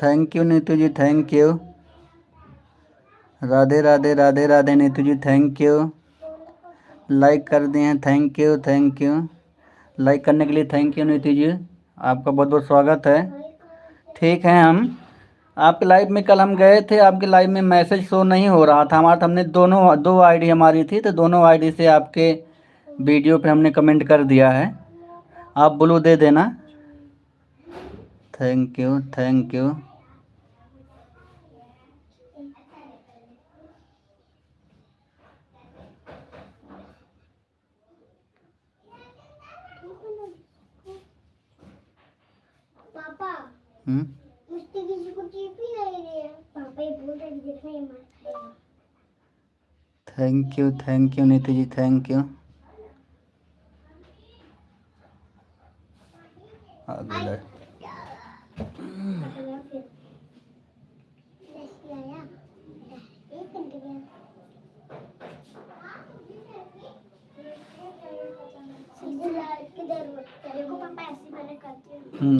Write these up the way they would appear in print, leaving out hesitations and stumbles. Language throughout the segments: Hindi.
Thank you Neetu ji, thank you. Radhe Radhe Radhe Radhe Neetu ji, thank you. Like कर दिए हैं, thank you thank you. Like करने के लिए थैंक यू नीतू जी, आपका बहुत बहुत स्वागत है। ठीक है, हम आपके लाइव में कल हम गए थे, आपके लाइव में मैसेज शो नहीं हो रहा था हमारा, तो हमने दो आईडी हमारी थी, तो दोनों आईडी से आपके वीडियो पे हमने कमेंट कर दिया है। आप ब्लू दे देना। Thank you thank you. पापा मुझसे किसी को टीप ही नहीं रहे हैं। पापा ये बोल रहे हैं देखना ये मत खाना। Thank you Neetu ji, thank you. अगला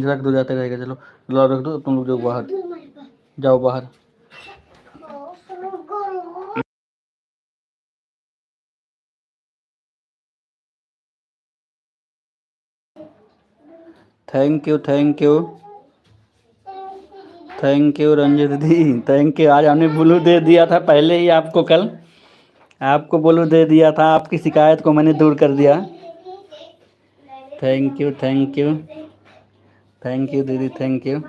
रख दो, जाते रहेगा। चलो लो रख दो, तुम लोग जाओ बाहर, जाओ बाहर। Thank you thank you thank you Ranjit the, thank you. आज हमने ब्लू दे दिया था पहले ही आपको, कल आपको ब्लू दे दिया था, आपकी शिकायत को मैंने दूर कर दिया। Thank you thank you thank you दीदी, thank you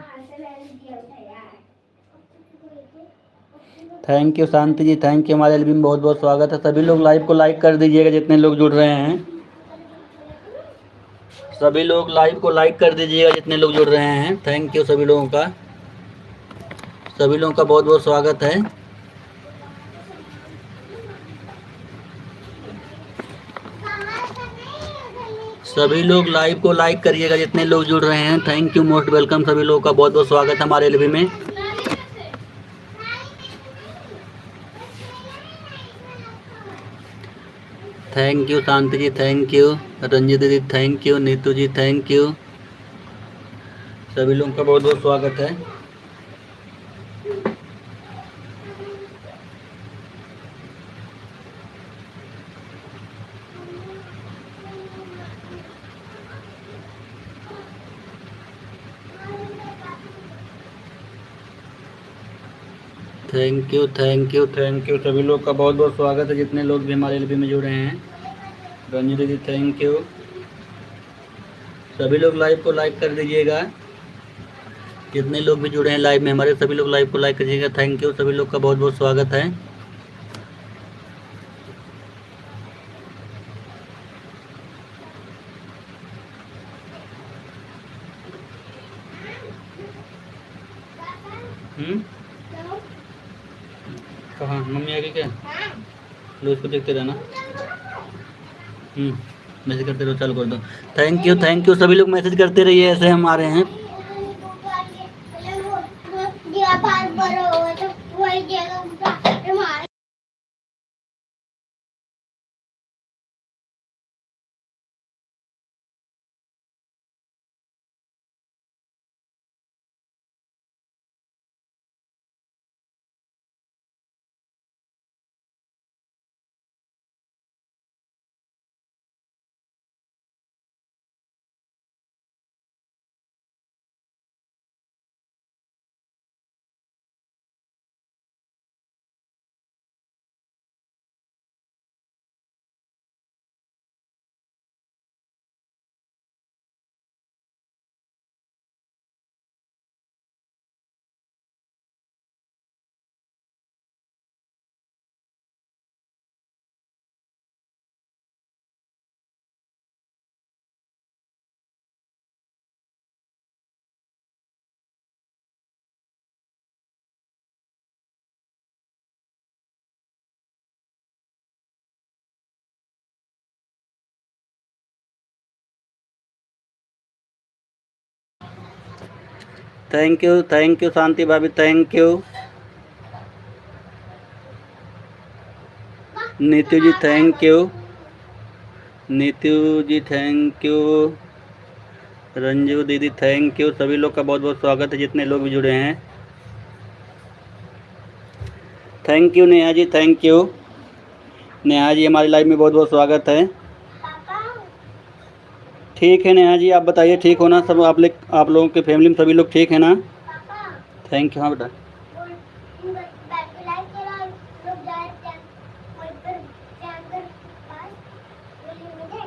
thank you Shanti ji, thank you. हमारे एलबी में बहुत बहुत स्वागत है। सभी लोग लाइव को लाइक कर दीजिएगा जितने लोग जुड़ रहे हैं। सभी लोग लाइव को लाइक कर दीजिएगा जितने लोग जुड़ रहे हैं। थैंक यू सभी लोगों का, सभी लोगों का बहुत बहुत स्वागत है। सभी लोग लाइव को लाइक करिएगा जितने लोग जुड़ रहे हैं। Thank you, most welcome. सभी लोगों का बहुत बहुत स्वागत है हमारे एलबी में। Thank you Shanti ji, thank you Ranjit दीदी, thank you Neetu ji, thank you. सभी लोगों का बहुत बहुत स्वागत है। Thank you thank you thank you. सभी लोग का बहुत बहुत स्वागत है जितने लोग भी हमारे एलबी में जुड़े हैं। रंजित दीदी, थैंक यू। सभी लोग लाइव को लाइक कर दीजिएगा जितने लोग भी जुड़े हैं लाइव में हमारे, सभी लोग लाइव को लाइक करिएगा। थैंक यू, सभी लोग का बहुत बहुत स्वागत है। कहाँ मम्मी आ गई क्या? लो इसको देखते रहना। मैसेज करते रहो, चालू कर दो। थैंक यू सभी लोग मैसेज करते रहिए, ऐसे हम आ रहे हैं। थैंक यू शांति भाभी, thank you Neetu ji, thank you Neetu ji, thank you Ranju दीदी, थैंक यू। सभी लोग का बहुत बहुत स्वागत है जितने लोग भी जुड़े हैं। Thank you Neha ji, thank you Neha ji, हमारी लाइव में बहुत बहुत स्वागत है। पापा ठीक है नेहा जी, आप बताइए ठीक हो ना सब? आप लोगों के फैमिली में सभी लोग ठीक है ना? पापा थैंक यू। हाँ बेटा। बैटरी लाइट चला लोग जाए वहीं पर टैंकर पास बोली मुझे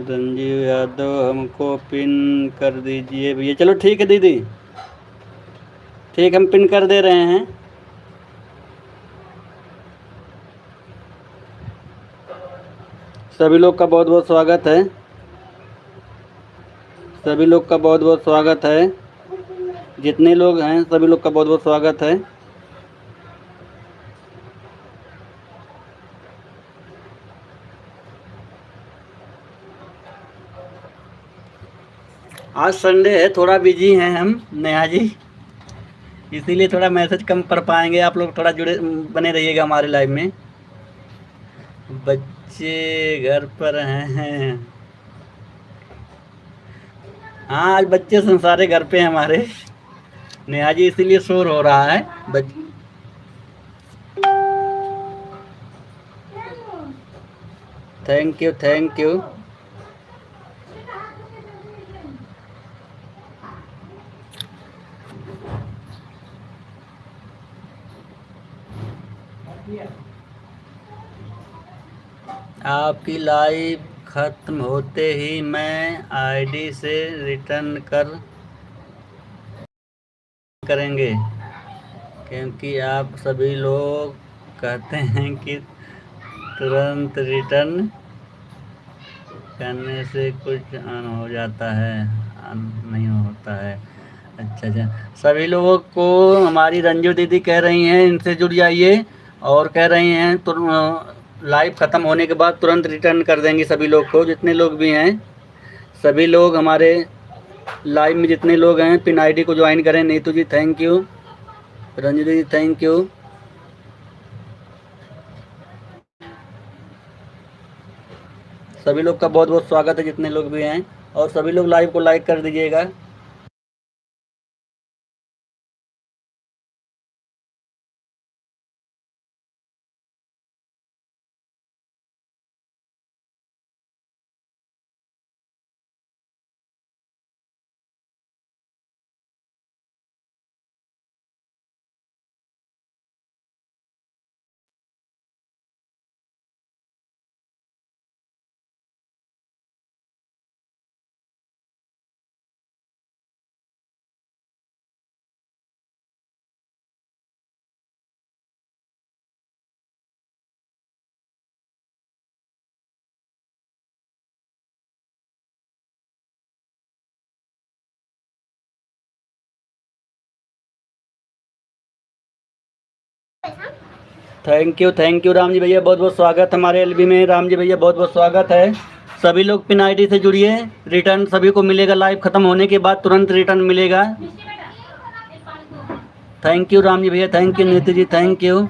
रंजीव यादव हमको पिन कर दीजिए भैया। चलो ठीक है दीदी, ठीक, हम पिन कर दे रहे हैं। सभी लोग का बहुत बहुत स्वागत है, सभी लोग का बहुत बहुत स्वागत है। जितने लोग हैं सभी लोग का बहुत बहुत स्वागत है। आज संडे है, थोड़ा बिजी हैं हम नेहा जी, इसीलिए थोड़ा मैसेज कम पढ़ पाएंगे। आप लोग थोड़ा जुड़े बने रहिएगा हमारे लाइव में। बच्चे घर पर हैं। हाँ आज बच्चे सारे घर पे हैं हमारे नेहा जी, इसीलिए शोर हो रहा है। Thank you, thank you. आपकी लाइव ख़त्म होते ही मैं आईडी से रिटर्न करेंगे, क्योंकि आप सभी लोग कहते हैं कि तुरंत रिटर्न करने से कुछ ऑन हो जाता है, ऑन नहीं होता है। अच्छा, सभी लोगों को हमारी रंजू दीदी कह रही हैं इनसे जुड़ जाइए, और कह रही हैं तो लाइव ख़त्म होने के बाद तुरंत रिटर्न कर देंगे सभी लोग को। जितने लोग भी हैं सभी लोग हमारे लाइव में जितने लोग हैं पिन आईडी को ज्वाइन करें। नीतू जी थैंक यू, रंजू दीदी थैंक यू। सभी लोग का बहुत बहुत स्वागत है जितने लोग भी हैं, और सभी लोग लाइव को लाइक कर दीजिएगा। थैंक यू राम जी भैया, बहुत बहुत स्वागत हमारे एलबी में। राम जी भैया बहुत बहुत स्वागत है। सभी लोग पिन आईडी से जुड़िए, रिटर्न सभी को मिलेगा। लाइव ख़त्म होने के बाद तुरंत रिटर्न मिलेगा। थैंक यू राम जी भैया, थैंक यू नीति जी, थैंक यू,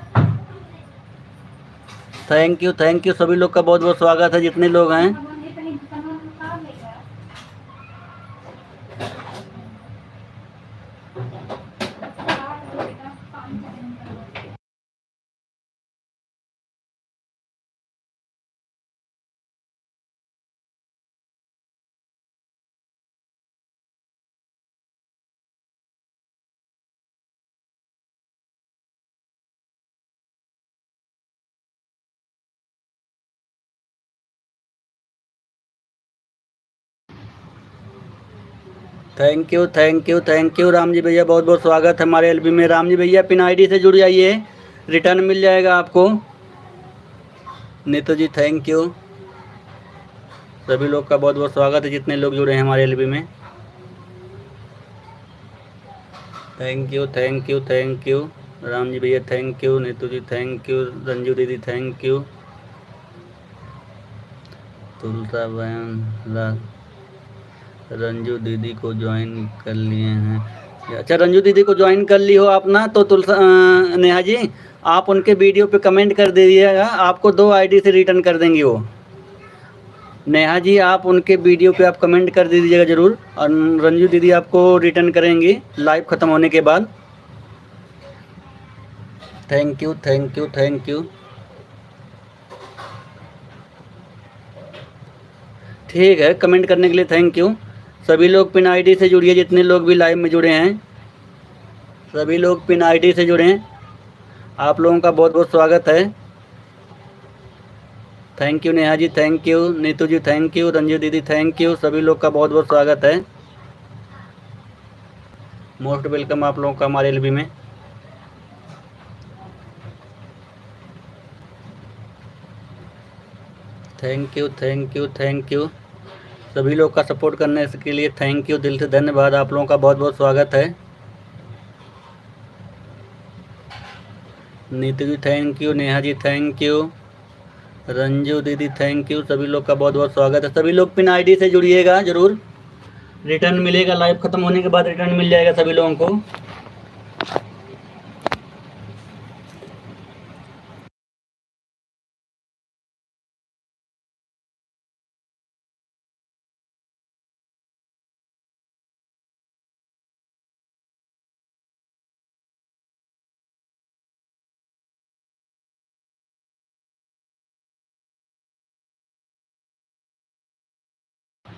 थैंक यू। सभी लोग का बहुत बहुत स्वागत है जितने लोग हैं। थैंक यू राम जी भैया, बहुत बहुत स्वागत है हमारे एलबी में। राम जी भैया पिन आईडी से जुड़ जाइए, रिटर्न मिल जाएगा आपको। Neetu ji thank you. सभी लोग का बहुत बहुत स्वागत है जितने लोग जुड़े हैं हमारे एलबी में। थैंक यू राम जी भैया, thank you. Neetu ji thank you, Ranju दीदी थैंक यू, तुलसा बहन रंजू दीदी को ज्वाइन कर लिए हैं। अच्छा रंजू दीदी को ज्वाइन कर ली हो आप ना, तो तुलसा नेहा जी आप उनके वीडियो पे कमेंट कर दीजिएगा, आपको 2 आईडी से रिटर्न कर देंगी वो। नेहा जी आप उनके वीडियो पे आप कमेंट कर दीजिएगा ज़रूर, और रंजू दीदी आपको रिटर्न करेंगी लाइव ख़त्म होने के बाद। Thank you thank you thank you. ठीक है, कमेंट करने के लिए थैंक यू। सभी लोग पिन आईडी से जुड़िए, जितने लोग भी लाइव में जुड़े हैं सभी लोग पिन आईडी से जुड़ें। आप लोगों का बहुत बहुत स्वागत है। Thank you Neha ji, thank you Neetu ji, thank you Ranju दीदी, थैंक यू। सभी लोग का बहुत बहुत स्वागत है। मोस्ट वेलकम आप लोगों का हमारे एलबी में। Thank you thank you thank you. सभी लोग का सपोर्ट करने के लिए थैंक यू, दिल से धन्यवाद। आप लोगों का बहुत बहुत स्वागत है। Neetu ji thank you, Neha ji thank you, Ranju दीदी थैंक यू। सभी लोग का बहुत बहुत स्वागत है। सभी लोग पिन आईडी से जुड़िएगा ज़रूर। रिटर्न मिलेगा, लाइव ख़त्म होने के बाद रिटर्न मिल जाएगा सभी लोगों को।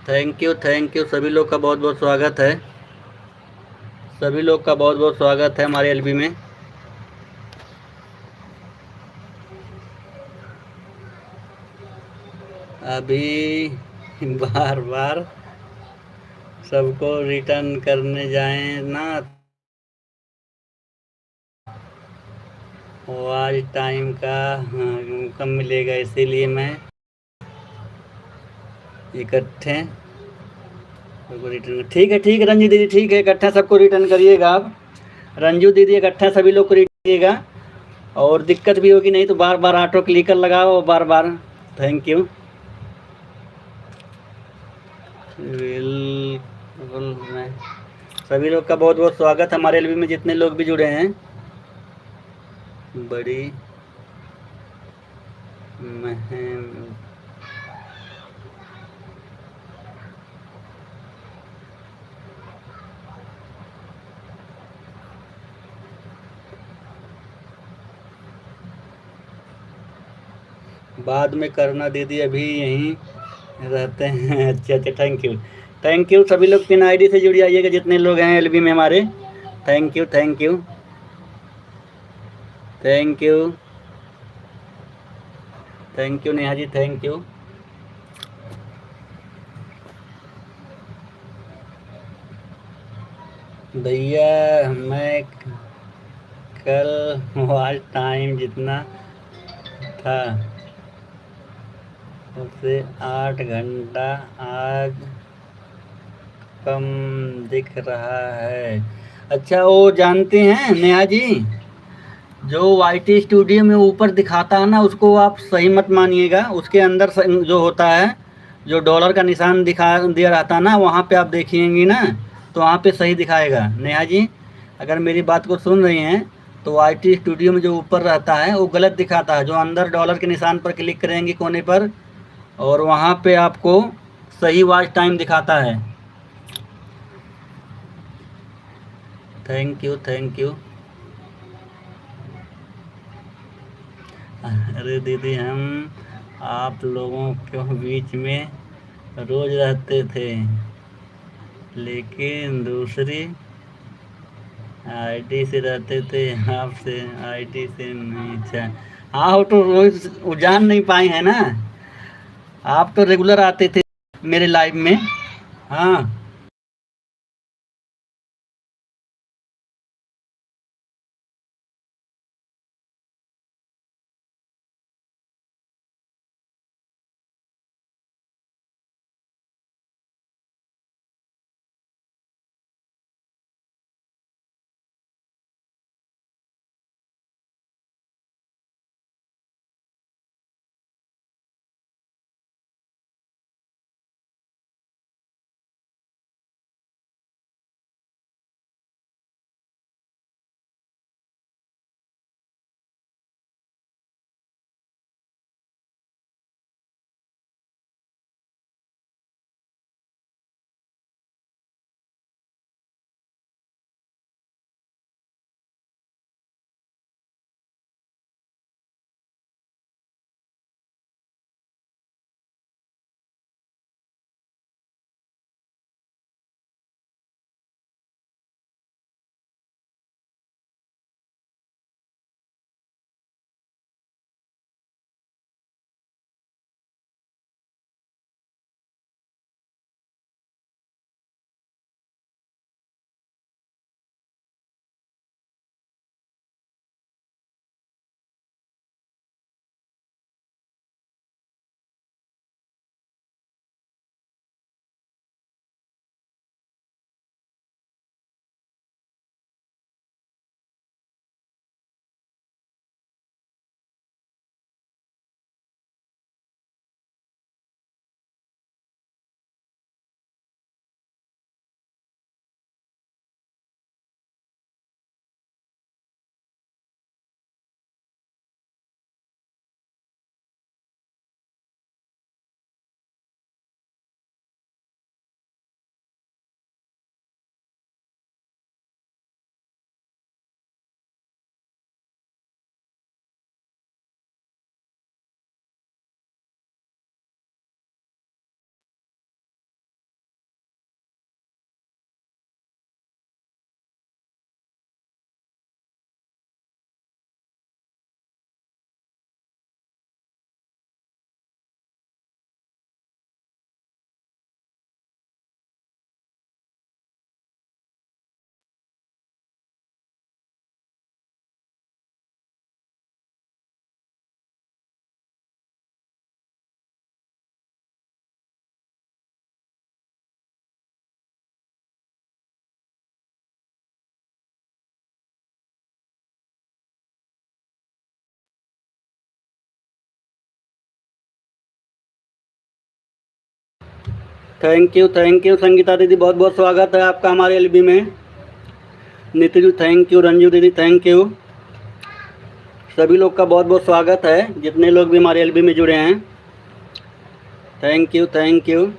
Thank you thank you. सभी लोग का बहुत बहुत स्वागत है। सभी लोग का बहुत बहुत स्वागत है हमारे एलबी में। अभी बार बार सबको रिटर्न करने जाएं ना, वॉच टाइम का कम मिलेगा, इसीलिए मैं इकट्ठे सबको रिटर्न। ठीक है रंजू दीदी, ठीक है, इकट्ठा सबको रिटर्न करिएगा आप। रंजू दीदी इकट्ठा सभी लोग को रिटर्न करिएगा। और दिक्कत भी होगी नहीं तो बार बार ऑटो क्लिकर लगाओ बार बार। Thank you. बिल्कुल, मैं सभी लोग का बहुत बहुत स्वागत हमारे एलबी में, जितने लोग भी जुड़े हैं। बड़ी महम बाद में करना दीदी, अभी यहीं रहते हैं। अच्छा अच्छा, थैंक यू थैंक यू। सभी लोग पिन आईडी से जुड़ आइएगा, जितने लोग हैं एलबी में हमारे। Thank you thank you thank you thank you Neha ji, thank you. भैया मैं कल वॉच टाइम जितना था उससे 8 घंटा आज कम दिख रहा है। अच्छा, वो जानते हैं नेहा जी, जो वाईटी स्टूडियो में ऊपर दिखाता है ना, उसको आप सही मत मानिएगा। उसके अंदर जो होता है, जो डॉलर का निशान दिखा दिया रहता है ना, वहाँ पे आप देखिएंगी ना, तो वहाँ पे सही दिखाएगा। नेहा जी अगर मेरी बात को सुन रही हैं तो वाईटी स्टूडियो में जो ऊपर रहता है वो गलत दिखाता है। जो अंदर डॉलर के निशान पर क्लिक करेंगे कोने पर, और वहाँ पे आपको सही वॉच टाइम दिखाता है। Thank you thank you. अरे दीदी, हम आप लोगों के बीच में रोज रहते थे, लेकिन दूसरी आईडी से रहते थे, आपसे आईडी से नहीं। अच्छा हाँ, वो तो रोज वो जान नहीं पाए हैं ना, आप तो रेगुलर आते थे मेरे लाइव में। हाँ थैंक यू संगीता दीदी, बहुत बहुत स्वागत है आपका हमारे एलबी में। नीतू जी थैंक यू, रंजू दीदी थैंक यू, सभी लोग का बहुत बहुत स्वागत है जितने लोग भी हमारे एलबी में जुड़े हैं। Thank you thank you.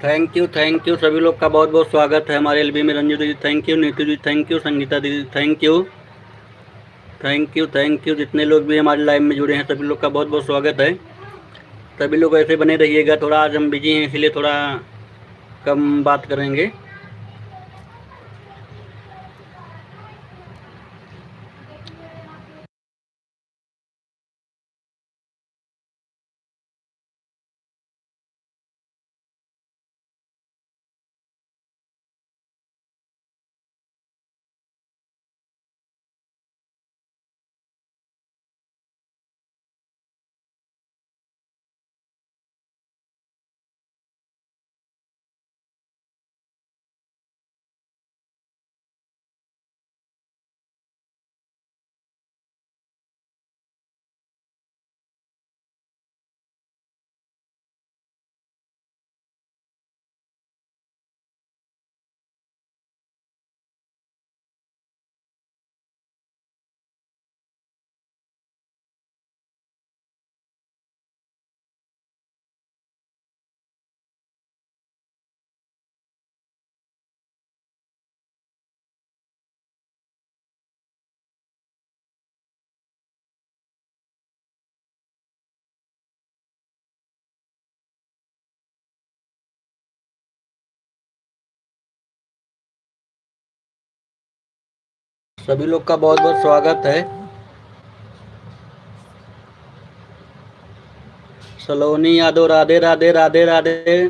Thank you, सभी लोग का बहुत बहुत स्वागत है हमारे एलबी में। रंजू दीदी thank you, Neetu ji thank you, Sangeeta दीदी थैंक यू, थैंक यू, जितने लोग भी हमारे लाइव में जुड़े हैं सभी लोग का बहुत बहुत स्वागत है। सभी लोग ऐसे बने रहिएगा, थोड़ा आज हम बिजी हैं इसलिए थोड़ा कम बात करेंगे। सभी लोग का बहुत बहुत स्वागत है। सलोनी यादव, राधे राधे राधे राधे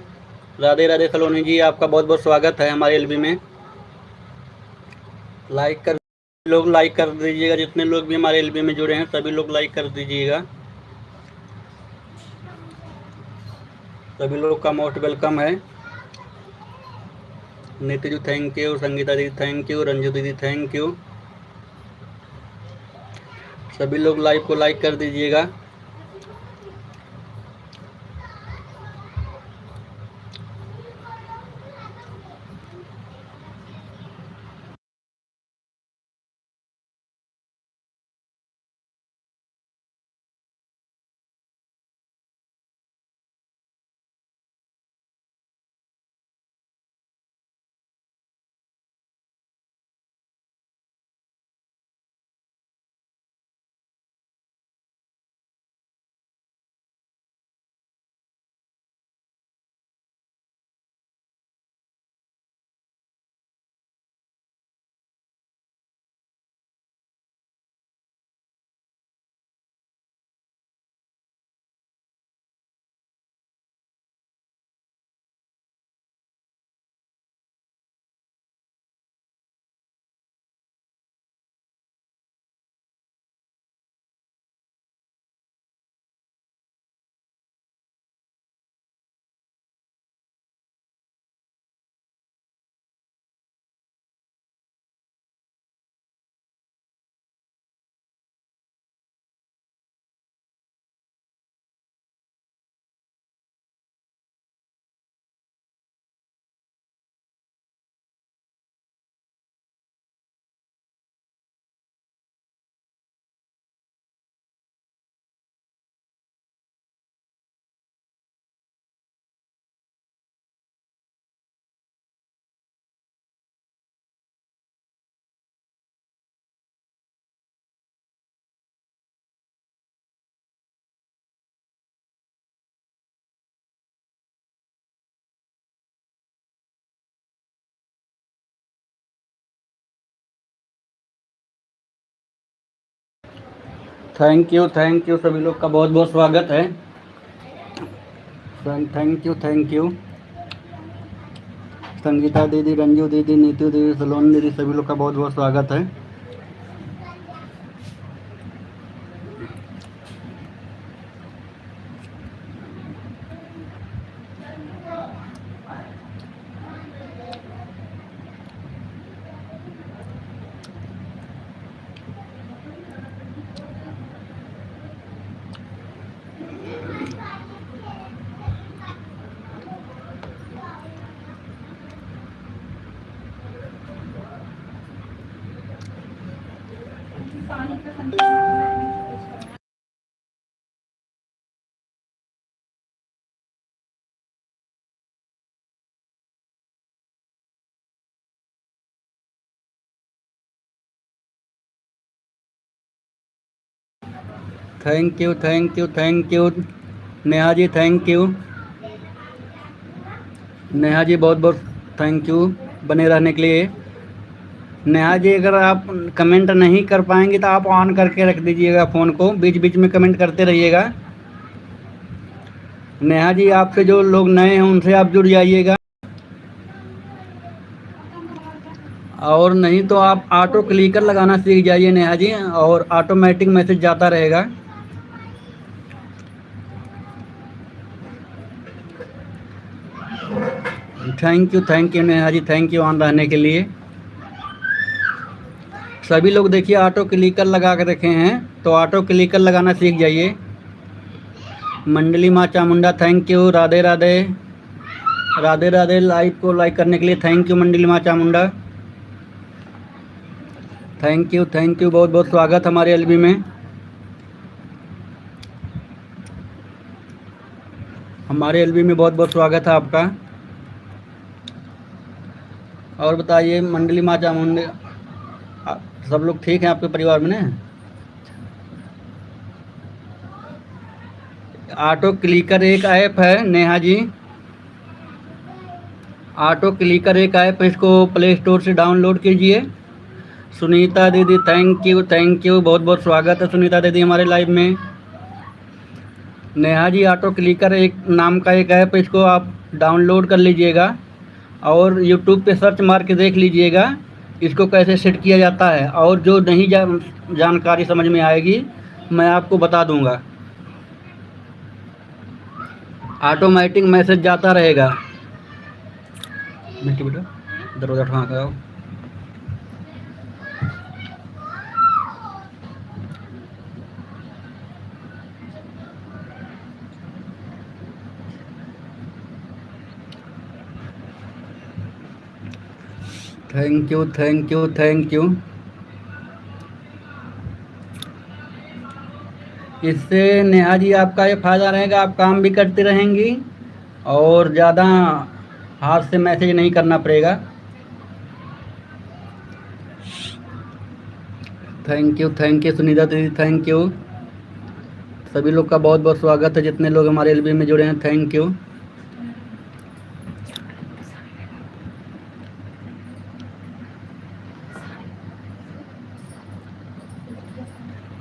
राधे राधे। सलोनी जी आपका बहुत बहुत स्वागत है हमारे एलबी में। लाइक कर दीजिएगा, जितने लोग भी हमारे एलबी में जुड़े हैं सभी लोग लाइक कर दीजिएगा। सभी लोग का मोस्ट वेलकम है। नीतू जी थैंक यू, संगीता दीदी थैंक यू, रंजू दीदी थैंक यू, सभी लोग लाइव को लाइक कर दीजिएगा। थैंक यू सभी लोग का बहुत बहुत स्वागत है। थैंक यू संगीता दीदी, रंजू दीदी, नीतू दीदी, सलोनी दीदी, सभी लोग का बहुत बहुत स्वागत है। Thank you Neha ji, thank you Neha ji, बहुत बहुत थैंक यू बने रहने के लिए। नेहा जी, अगर आप कमेंट नहीं कर पाएंगे तो आप ऑन करके रख दीजिएगा फ़ोन को, बीच बीच में कमेंट करते रहिएगा। नेहा जी, आपसे जो लोग नए हैं उनसे आप जुड़ जाइएगा, और नहीं तो आप ऑटो क्लिकर लगाना सीख जाइए नेहा जी, और ऑटोमेटिक मैसेज जाता रहेगा। Thank you Neha ji, thank you on रहने के लिए। सभी लोग देखिए ऑटो क्लिकर लगा के रखे हैं, तो ऑटो क्लिकर लगाना सीख जाइए। मंडली माँ Chamunda, thank you. Radhe Radhe, Radhe Radhe. Live को लाइक करने के लिए थैंक यू मंडली माँ चामुंडा, थैंक यू बहुत बहुत स्वागत हमारे एलबी में। हमारे एलबी में बहुत बहुत स्वागत है आपका। और बताइए मंडली माँ चामुंडा, सब लोग ठीक हैं आपके परिवार में ना? ऑटो क्लिकर एक ऐप है नेहा जी, ऑटो क्लिकर एक ऐप है, इसको प्ले स्टोर से डाउनलोड कीजिए। सुनीता दीदी, थैंक यू बहुत बहुत स्वागत है सुनीता दीदी हमारे लाइव में। नेहा जी, ऑटो क्लिकर एक नाम का एक ऐप, इसको आप डाउनलोड कर लीजिएगा और यूट्यूब पे सर्च मार के देख लीजिएगा इसको कैसे सेट किया जाता है, और जो नहीं जानकारी समझ में आएगी मैं आपको बता दूंगा। ऑटोमेटिक मैसेज जाता रहेगा। बेटा दरवाजा उठा के आओ। Thank you. इससे नेहा जी आपका ये फ़ायदा रहेगा, आप काम भी करती रहेंगी और ज़्यादा हाथ से मैसेज नहीं करना पड़ेगा। थैंक यू सुनीता दीदी, थैंक यू। सभी लोग का बहुत बहुत स्वागत है, जितने लोग हमारे एलबी में जुड़े हैं, थैंक यू।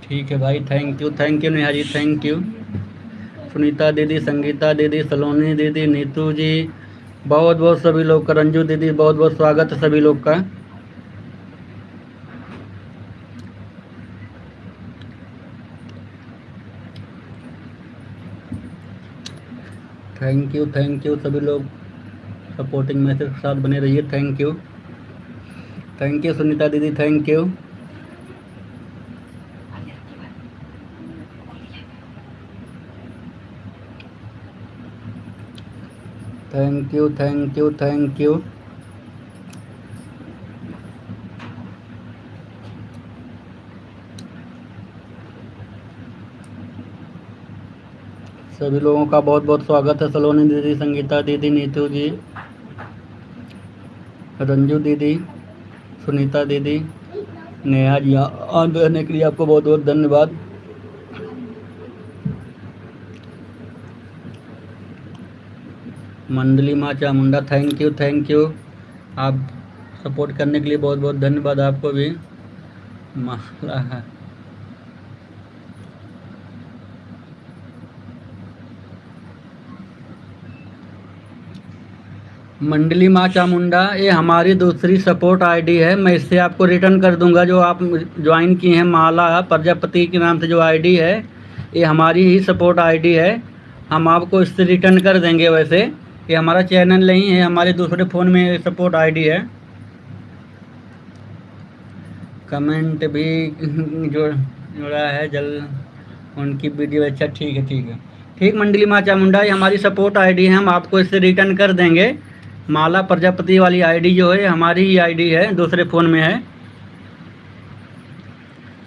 ठीक है भाई, thank you Neha ji, thank you. Sunita दीदी, संगीता दीदी, सलोनी दीदी, नीतू जी, बहुत बहुत सभी लोग का, रंजू दीदी, बहुत बहुत स्वागत है सभी लोग का। थैंक यू सभी लोग सपोर्टिंग मैसेज के साथ बने रहिए। थैंक यू सुनीता दीदी, थैंक यू। Thank you. सभी लोगों का बहुत बहुत स्वागत है। सलोनी दीदी, संगीता दीदी, नीतू जी, रंजू दीदी, सुनीता दीदी, नेहा जी, ऑन रहने के लिए आपको बहुत बहुत धन्यवाद। मंडली माँ चामुंडा, थैंक यू। आप सपोर्ट करने के लिए बहुत बहुत धन्यवाद आपको भी। माला है मंडली माँ चामुंडा, ये हमारी दूसरी सपोर्ट आईडी है। मैं इससे आपको रिटर्न कर दूंगा। जो आप ज्वाइन किए हैं माला प्रजापति के नाम से जो आईडी है, ये हमारी ही सपोर्ट आईडी है। हम आपको इससे रिटर्न कर देंगे। वैसे ये हमारा चैनल नहीं है, हमारे दूसरे फ़ोन में सपोर्ट आईडी है। कमेंट भी जुड़ा है जल उनकी वीडियो। अच्छा ठीक है, ठीक है, ठीक। मंडली माँ चामुंडा, ये हमारी सपोर्ट आईडी है, हम आपको इससे रिटर्न कर देंगे। माला प्रजापति वाली आईडी जो है हमारी ही आईडी है, दूसरे फ़ोन में है।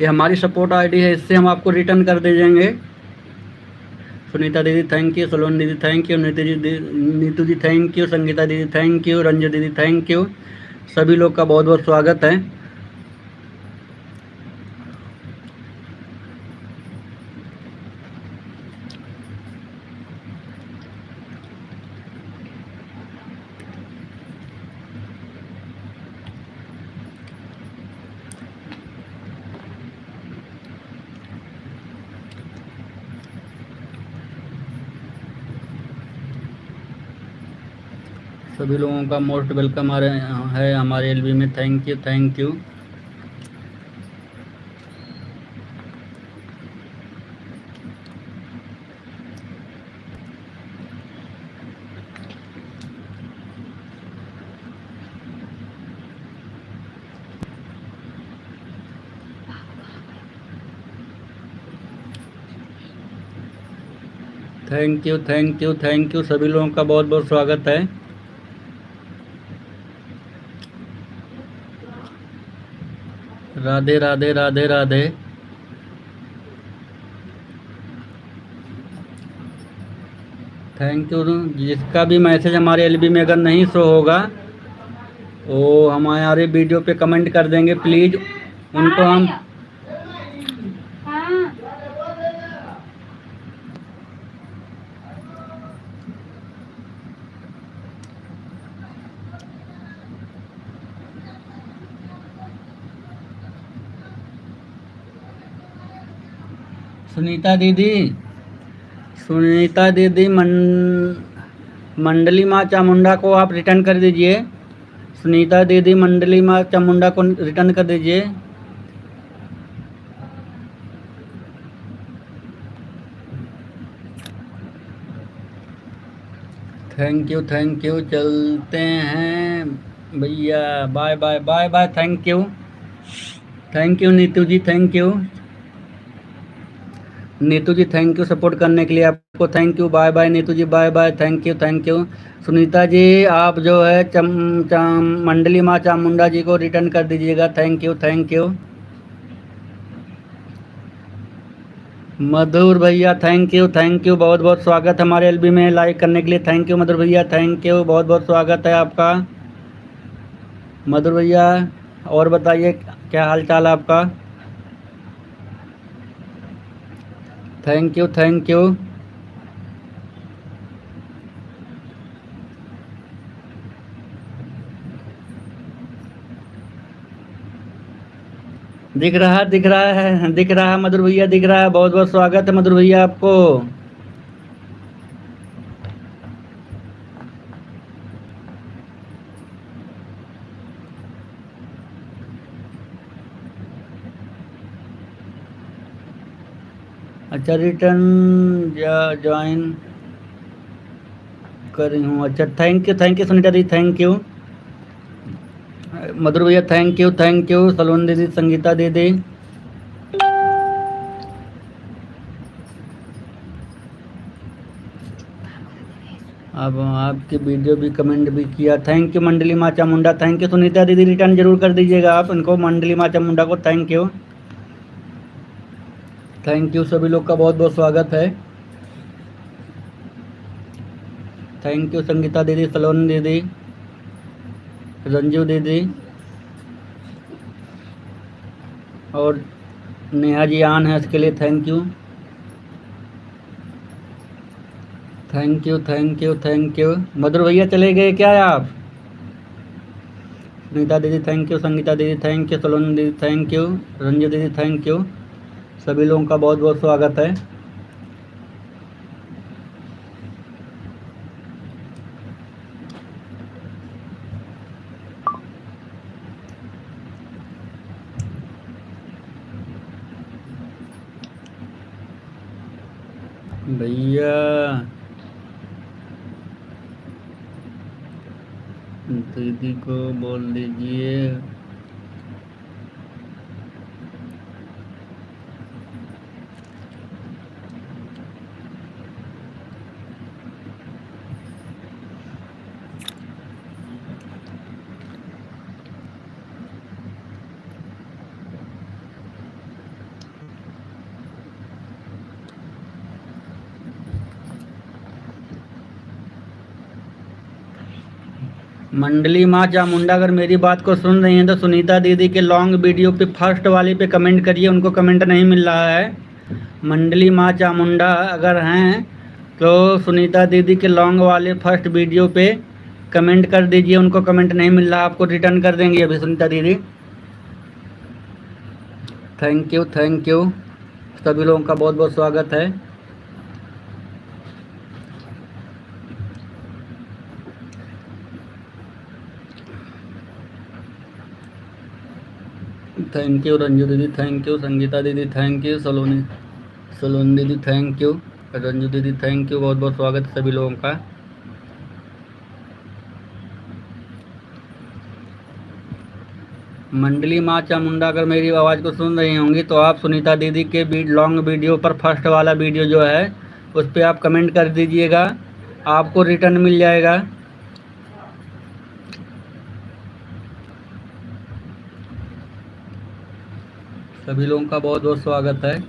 ये हमारी सपोर्ट आईडी है, इससे हम आपको रिटर्न कर दे देंगे। सुनीता दीदी थैंक यू, सलोन दीदी thank you, Neetu ji thank you, Sangeeta दीदी थैंक यू, रंजू दीदी थैंक यू। सभी लोग का बहुत बहुत स्वागत है। सभी लोगों का मोस्ट वेलकम है हमारे एलबी में। Thank you, thank you. Thank you, thank you, thank you. सभी लोगों का बहुत बहुत स्वागत है। राधे राधे, राधे राधे। Thank you. जिसका भी मैसेज हमारे एलबी में अगर नहीं शो होगा वो हमारे वीडियो पे कमेंट कर देंगे प्लीज़। उनको हम सुनीता दीदी मंडली माँ चामुंडा को आप रिटर्न कर दीजिए। सुनीता दीदी मंडली माँ चामुंडा को रिटर्न कर दीजिए। Thank you, thank you. चलते हैं भैया, bye bye, bye bye. Thank you, thank you Neetu ji, thank you Neetu ji, thank you support करने के लिए आपको। Thank you, bye bye Neetu ji, bye bye. Thank you, thank you. Sunita ji आप जो है मंडली माँ चामुंडा जी को रिटर्न कर दीजिएगा। Thank you, thank you. Madhur भैया थैंक यू, थैंक यू। बहुत बहुत स्वागत हमारे एलबी में लाइक करने के लिए। थैंक यू मधुर भैया, थैंक यू। बहुत बहुत स्वागत है आपका मधुर भैया। और बताइए क्या हाल चाल है आपका। Thank you, thank you. दिख रहा है, दिख रहा है, दिख रहा है मधुर भैया, दिख रहा है। बहुत बहुत स्वागत है मधुर भैया आपको। अच्छा रिटर्न ज्वाइन करी हूँ। अच्छा thank you, thank you Sunita दी, थैंक यू मधुर भैया, thank you, thank you. Salon दीदी, संगीता दीदी, अब आपकी वीडियो भी कमेंट भी किया। थैंक यू मंडली माँ चामुंडा, थैंक यू सुनीता दीदी। रिटर्न जरूर कर दीजिएगा आप इनको, मंडली माँ चामुंडा को। Thank you, thank you. सभी लोग का बहुत बहुत स्वागत है। थैंक यू संगीता दीदी, सलोन दीदी, रंजू दीदी और नेहा जी आन है, इसके लिए thank you, thank you, thank you, thank you. Madhur भैया चले गए क्या आप। सुनीता दीदी थैंक यू, संगीता दीदी थैंक यू, सलोन दीदी थैंक यू, रंजू दीदी थैंक यू। सभी लोगों का बहुत बहुत स्वागत है। भैया दीदी को बोल दीजिए मंडली माँ चामुंडा अगर मेरी बात को सुन रही हैं तो सुनीता दीदी के लॉन्ग वीडियो पे फर्स्ट वाले पे कमेंट करिए, उनको कमेंट नहीं मिल रहा है। मंडली माँ चामुंडा अगर हैं तो सुनीता दीदी के लॉन्ग वाले फर्स्ट वीडियो पे कमेंट कर दीजिए, उनको कमेंट नहीं मिल रहा, आपको रिटर्न कर देंगे अभी सुनीता दीदी। थैंक यू सभी लोगों का बहुत बहुत स्वागत है। थैंक यू रंजू दीदी, थैंक यू संगीता दीदी, थैंक यू सलोनी दीदी, थैंक यू रंजू दीदी, थैंक यू, बहुत बहुत स्वागत है सभी लोगों का। मंडली माँ चामुंडा अगर मेरी आवाज़ को सुन रही होंगी तो आप सुनीता दीदी के लॉन्ग वीडियो पर फर्स्ट वाला वीडियो जो है उस पर आप कमेंट कर दीजिएगा, आपको रिटर्न मिल जाएगा। सभी लोगों का बहुत बहुत स्वागत है।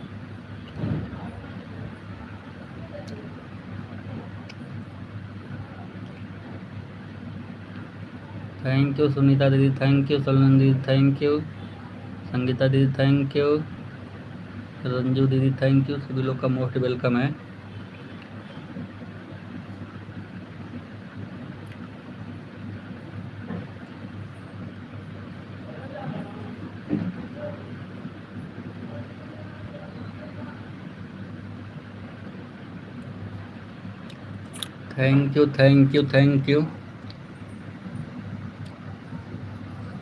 थैंक यू सुनीता दीदी, थैंक यू सलोनी दीदी, थैंक यू संगीता दीदी, थैंक यू रंजू दीदी, थैंक यू, सभी लोग का मोस्ट वेलकम है। थैंक यू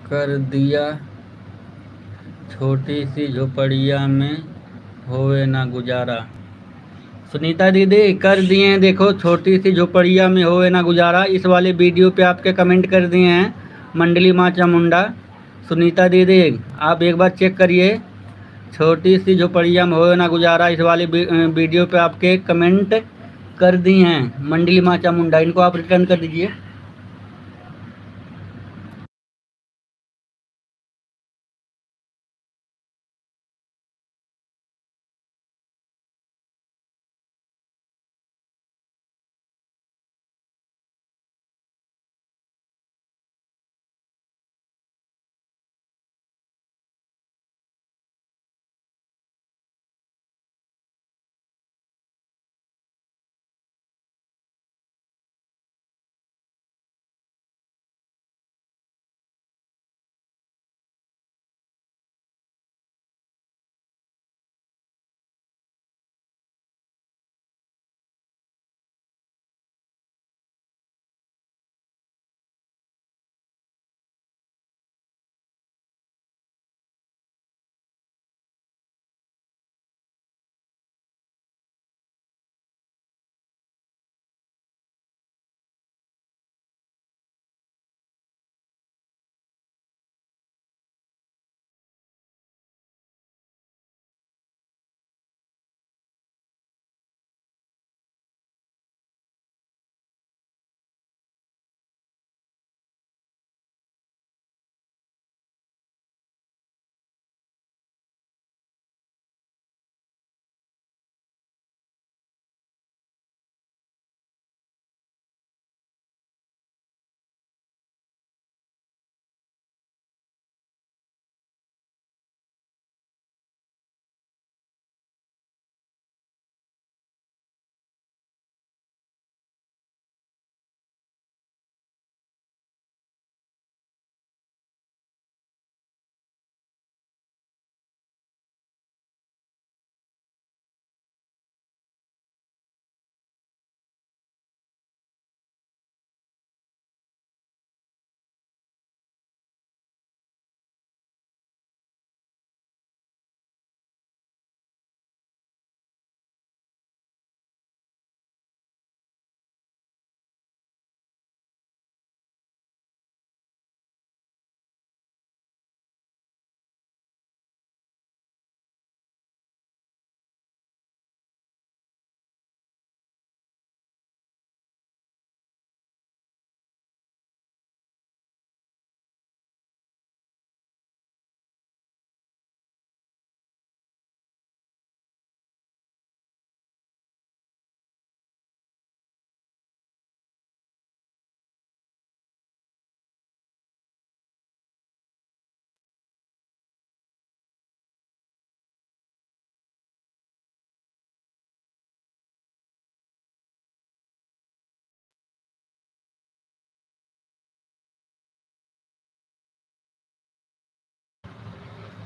कर दिया छोटी सी झोपड़िया में होवे ना गुजारा। सुनीता दीदी कर दिए हैं, देखो छोटी सी झोपड़िया में होवे ना गुजारा, इस वाले वीडियो पे आपके कमेंट कर दिए हैं मंडली माँ चामुंडा। सुनीता दीदी आप एक बार चेक करिए, छोटी सी झोपड़िया में होवे ना गुजारा इस वाले वीडियो पे आपके कमेंट कर दिए हैं मंडली माँ चामुंडा, इनको आप रिटर्न कर दीजिए।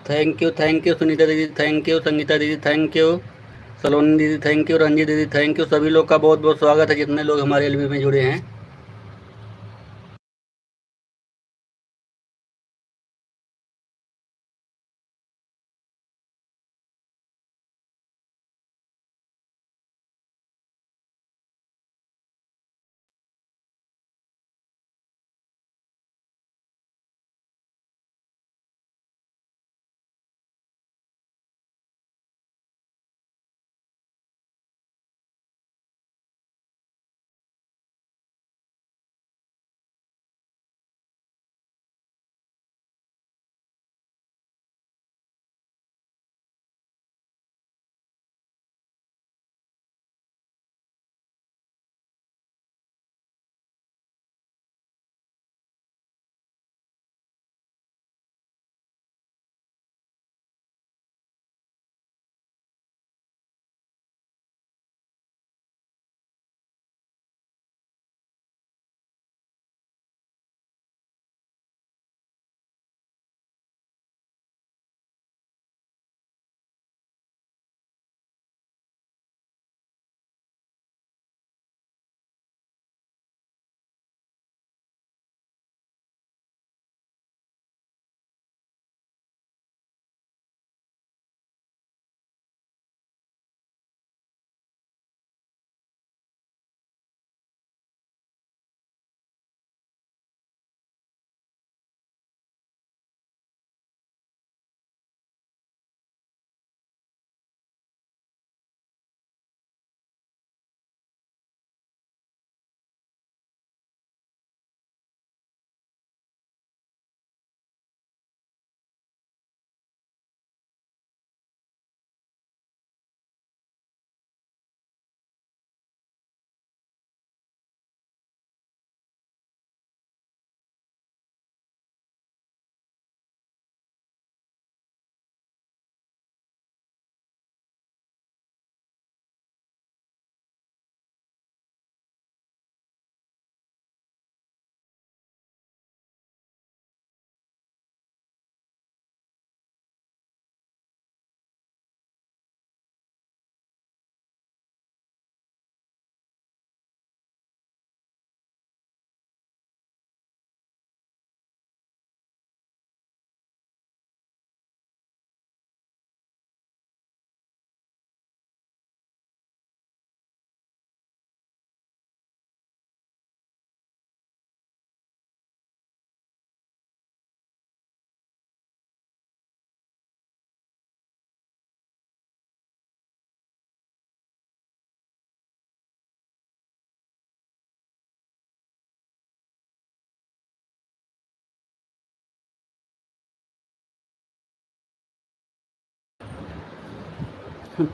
थैंक यू सुनीता दीदी, थैंक यू संगीता दीदी, थैंक यू सलोनी दीदी, थैंक यू रंजी दीदी, थैंक यू। सभी लोग का बहुत बहुत स्वागत है जितने लोग हमारे एलबी में जुड़े हैं।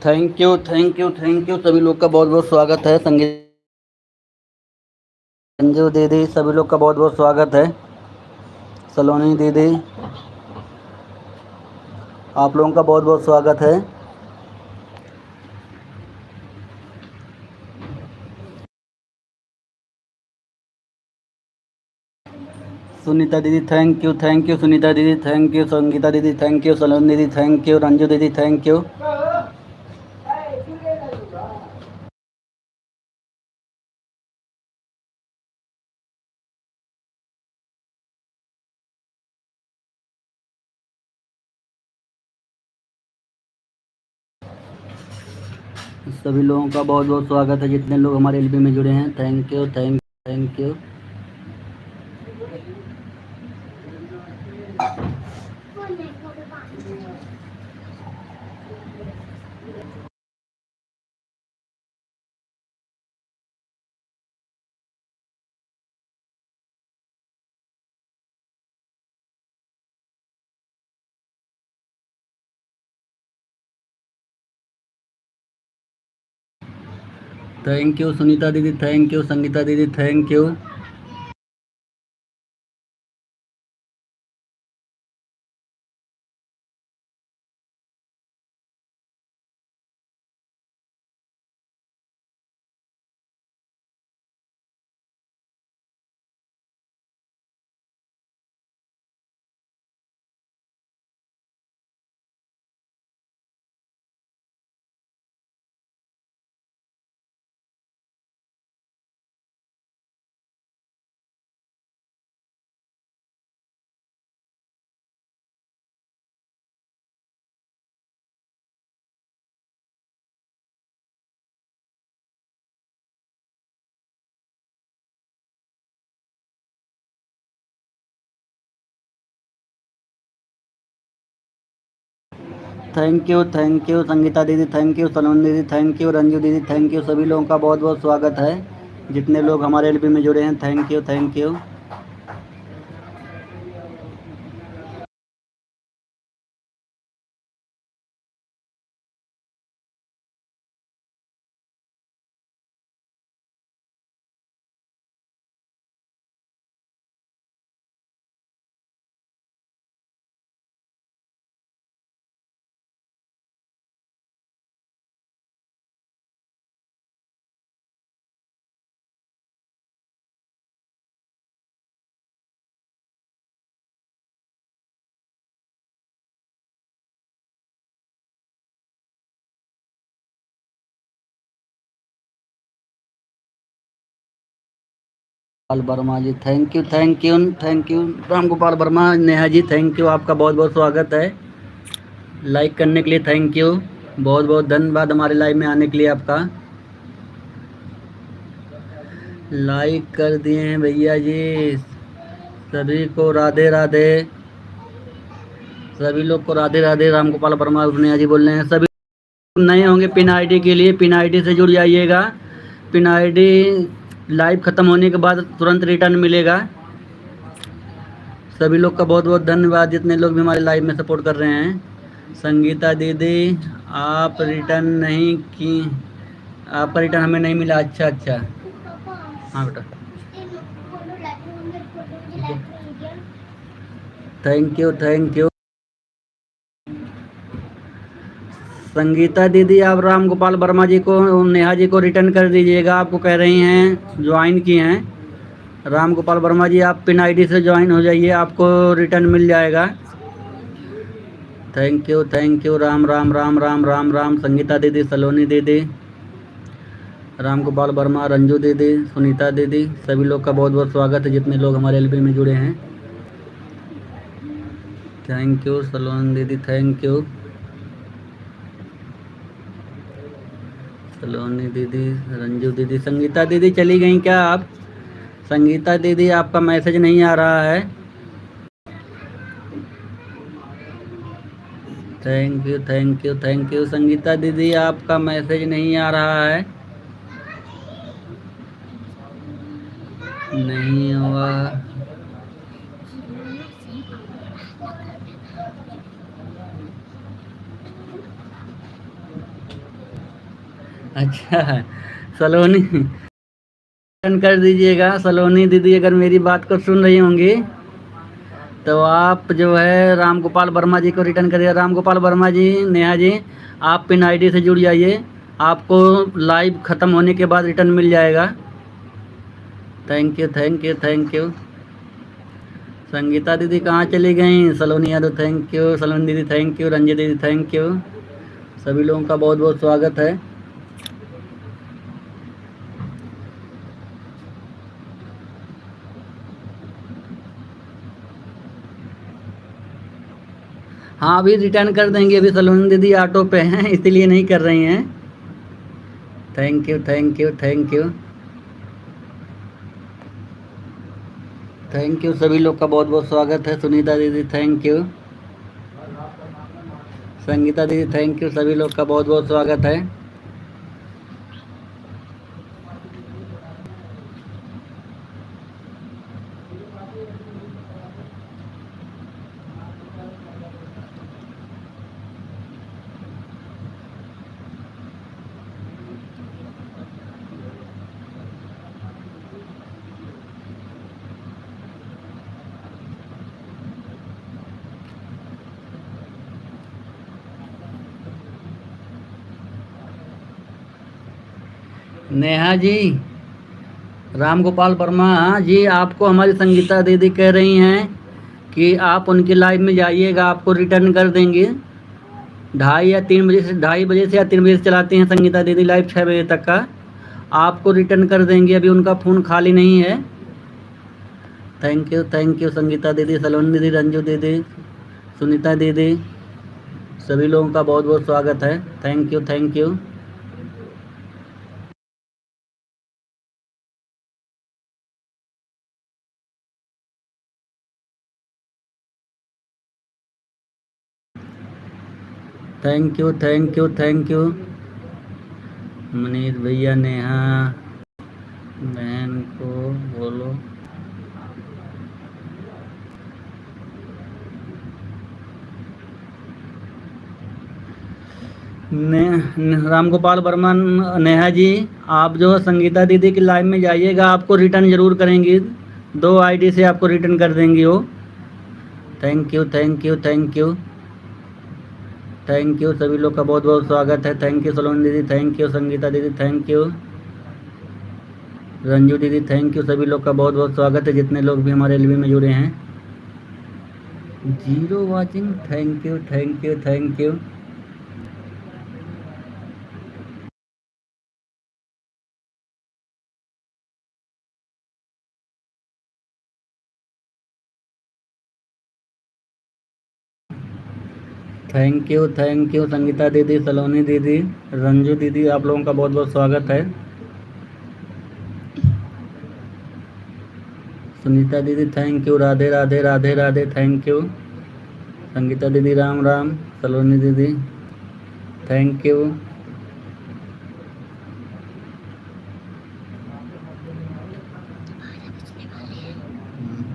थैंक यू सभी लोग का बहुत बहुत स्वागत है। संगीत संजू दीदी, सभी लोग का बहुत बहुत स्वागत है। सलोनी दीदी, आप लोगों का बहुत बहुत स्वागत है। सुनीता दीदी थैंक यू सुनीता दीदी, थैंक यू संगीता दीदी, थैंक यू सलोनी दीदी, थैंक यू रंजू दीदी, थैंक यू। सभी लोगों का बहुत बहुत स्वागत है जितने लोग हमारे एलबी में जुड़े हैं। Thank you. Thank you Sunita दीदी, थैंक यू संगीता दीदी, thank you. Thank you Sangeeta दीदी, थैंक यू सलोनी दीदी, थैंक यू रंजू दीदी, थैंक यू। सभी लोगों का बहुत बहुत स्वागत है, जितने लोग हमारे एलबी में जुड़े हैं। Thank you, thank you. Gopal Verma ji, thank you, thank you, thank you. Ram Gopal Verma, Neha ji, thank you, आपका बहुत बहुत स्वागत है। लाइक करने के लिए थैंक यू, बहुत बहुत धन्यवाद हमारे लाइव में आने के लिए आपका। लाइक कर दिए हैं भैया जी, सभी को राधे राधे, सभी लोग को राधे राधे। राम गोपाल वर्मा नेहा जी बोल रहे हैं। सभी नए होंगे पिन आईडी के लिए, पिन आईडी से जुड़ जाइएगा। पिन आईडी लाइव ख़त्म होने के बाद तुरंत रिटर्न मिलेगा। सभी लोग का बहुत बहुत धन्यवाद, जितने लोग भी हमारे लाइव में सपोर्ट कर रहे हैं। संगीता दीदी, आप रिटर्न नहीं की, आपका रिटर्न हमें नहीं मिला। अच्छा अच्छा, पापा हाँ बेटा, बोलो लाइक मुझे like medium. Thank you, thank you. Sangeeta दीदी, आप राम गोपाल वर्मा जी को, नेहा जी को रिटर्न कर दीजिएगा। आपको कह रही हैं ज्वाइन किए हैं। राम गोपाल वर्मा जी, आप पिन आईडी से ज्वाइन हो जाइए, आपको रिटर्न मिल जाएगा। Thank you, thank you. Ram Ram Ram Ram Ram Ram. Sangeeta दीदी, सलोनी दीदी, राम गोपाल वर्मा, रंजू दीदी, सुनीता दीदी, सभी लोग का बहुत बहुत स्वागत है, जितने लोग हमारे एलबी में जुड़े हैं। थैंक यू सलोनी दीदी, थैंक यू सलोनी दीदी, रंजू दीदी। संगीता दीदी चली गई क्या आप? संगीता दीदी, आपका मैसेज नहीं आ रहा है। Thank you, thank you, thank you. Sangeeta दीदी, आपका मैसेज नहीं आ रहा है, नहीं हुआ। अच्छा, सलोनी रिटर्न कर दीजिएगा। सलोनी दीदी, अगर मेरी बात को सुन रही होंगी तो आप जो है राम गोपाल वर्मा जी को रिटर्न करिएगा। राम गोपाल वर्मा जी, नेहा जी, आप पिन आईडी से जुड़ जाइए, आपको लाइव ख़त्म होने के बाद रिटर्न मिल जाएगा। Thank you, thank you, thank you. Sangeeta दीदी कहाँ चली गई? सलोनी यादव, थैंक यू। सलोनी दीदी, थैंक यू। रंजी दीदी, थैंक यू। सभी लोगों का बहुत बहुत स्वागत है। हाँ, अभी रिटर्न कर देंगे। अभी सलोनी दीदी ऑटो पे हैं, इसीलिए नहीं कर रही हैं। Thank you, thank you, thank you, thank you. सभी लोग का बहुत बहुत स्वागत है। सुनीता दीदी, थैंक यू। संगीता दीदी, थैंक यू। सभी लोग का बहुत बहुत स्वागत है। नेहा जी, राम गोपाल वर्मा जी, आपको हमारी संगीता दीदी कह रही हैं कि आप उनकी लाइव में जाइएगा, आपको रिटर्न कर देंगे। 2:30 से या 3 बजे से चलाती हैं संगीता दीदी लाइव, 6 बजे तक का। आपको रिटर्न कर देंगे, अभी उनका फ़ोन खाली नहीं है। थैंक यू संगीता दीदी, सलोनी दीदी, रंजू दीदी, सुनीता दीदी, सभी लोगों का बहुत बहुत स्वागत है। Thank you, thank you. Thank you thank you thank you. Manish भैया, नेहा बहन को बोलो। रामगोपाल वर्मा, नेहा जी, आप जो संगीता दीदी की लाइव में जाइएगा, आपको रिटर्न ज़रूर करेंगी, 2 आईडी से आपको रिटर्न कर देंगी वो। Thank you thank you thank you thank you, सभी लोग का बहुत बहुत स्वागत है। थैंक यू सलोनी दीदी, थैंक यू संगीता दीदी, थैंक यू रंजू दीदी, थैंक यू, सभी लोग का बहुत बहुत स्वागत है, जितने लोग भी हमारे एलबी में जुड़े हैं। Zero watching, thank you thank you thank you. Thank you Sangeeta दीदी, सलोनी दीदी, रंजू दीदी, आप लोगों का बहुत बहुत स्वागत है। सुनीता दीदी, thank you, Radhe Radhe Radhe Radhe, thank you. Sangeeta दीदी, राम राम। सलोनी दीदी, थैंक यू।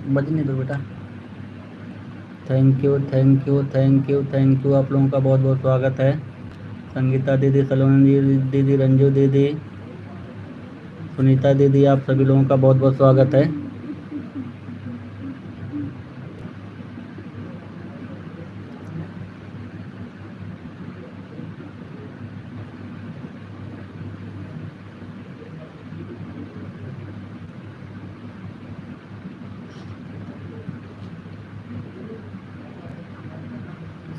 बजने दो बेटा। Thank you thank you thank you thank you, आप लोगों का बहुत बहुत स्वागत है। संगीता दीदी, सलोनी दीदी, रंजू दीदी, सुनीता दीदी, आप सभी लोगों का बहुत बहुत स्वागत है।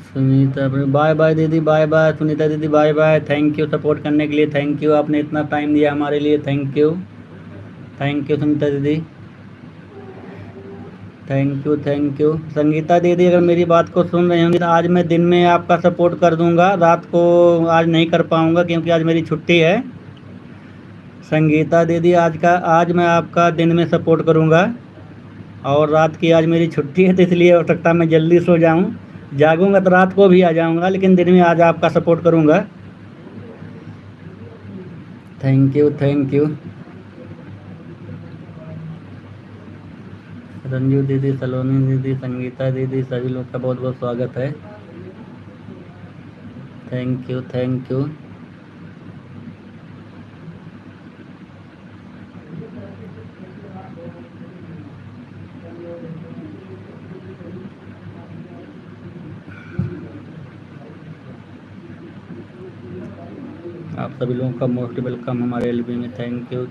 सुनीता, बाय बाय दीदी, बाय बाय। सुनीता दीदी, bye bye. Thank you support करने के लिए, थैंक यू, आपने इतना टाइम दिया हमारे लिए, थैंक यू सुनीता दीदी, थैंक यू। संगीता दीदी, अगर मेरी बात को सुन रही होंगी तो आज मैं दिन में आपका सपोर्ट कर दूंगा, रात को आज नहीं कर पाऊंगा क्योंकि आज मेरी छुट्टी है। संगीता दीदी, आज मैं आपका दिन में सपोर्ट करूंगा, और रात की आज मेरी छुट्टी है, तो इसलिए हो सकता है मैं जल्दी सो जाऊं, जागूंगा तो रात को भी आ जाऊंगा, लेकिन दिन में आज आपका सपोर्ट करूंगा। थैंक यू रंजू दीदी, सलोनी दीदी, संगीता दीदी, सभी लोग का बहुत बहुत स्वागत है। थैंक यू आप सभी लोगों का मोस्ट वेलकम हमारे एलबी में। Thank you.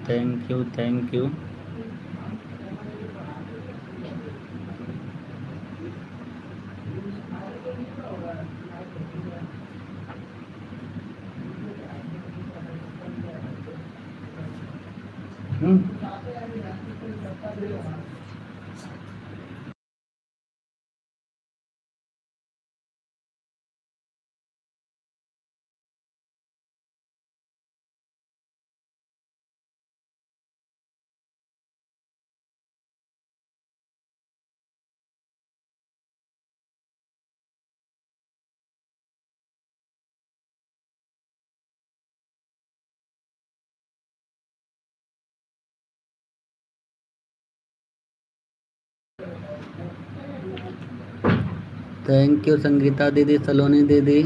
Thank you Sangeeta दीदी, सलोनी दीदी,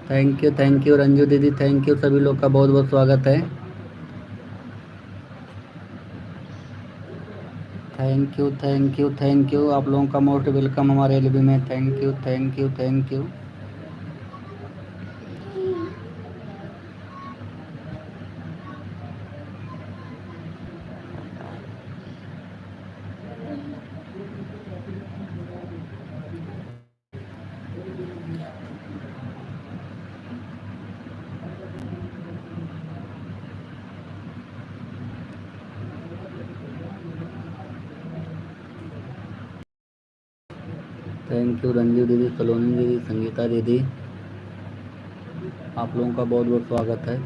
थैंक यू रंजू दीदी, थैंक यू, सभी लोग का बहुत बहुत स्वागत है। थैंक यू, आप लोगों का मोस्ट वेलकम हमारे एलबी में। Thank you. Thank you Ranju दीदी, सलोनी दीदी, संगीता दीदी, आप लोगों का बहुत बहुत स्वागत है।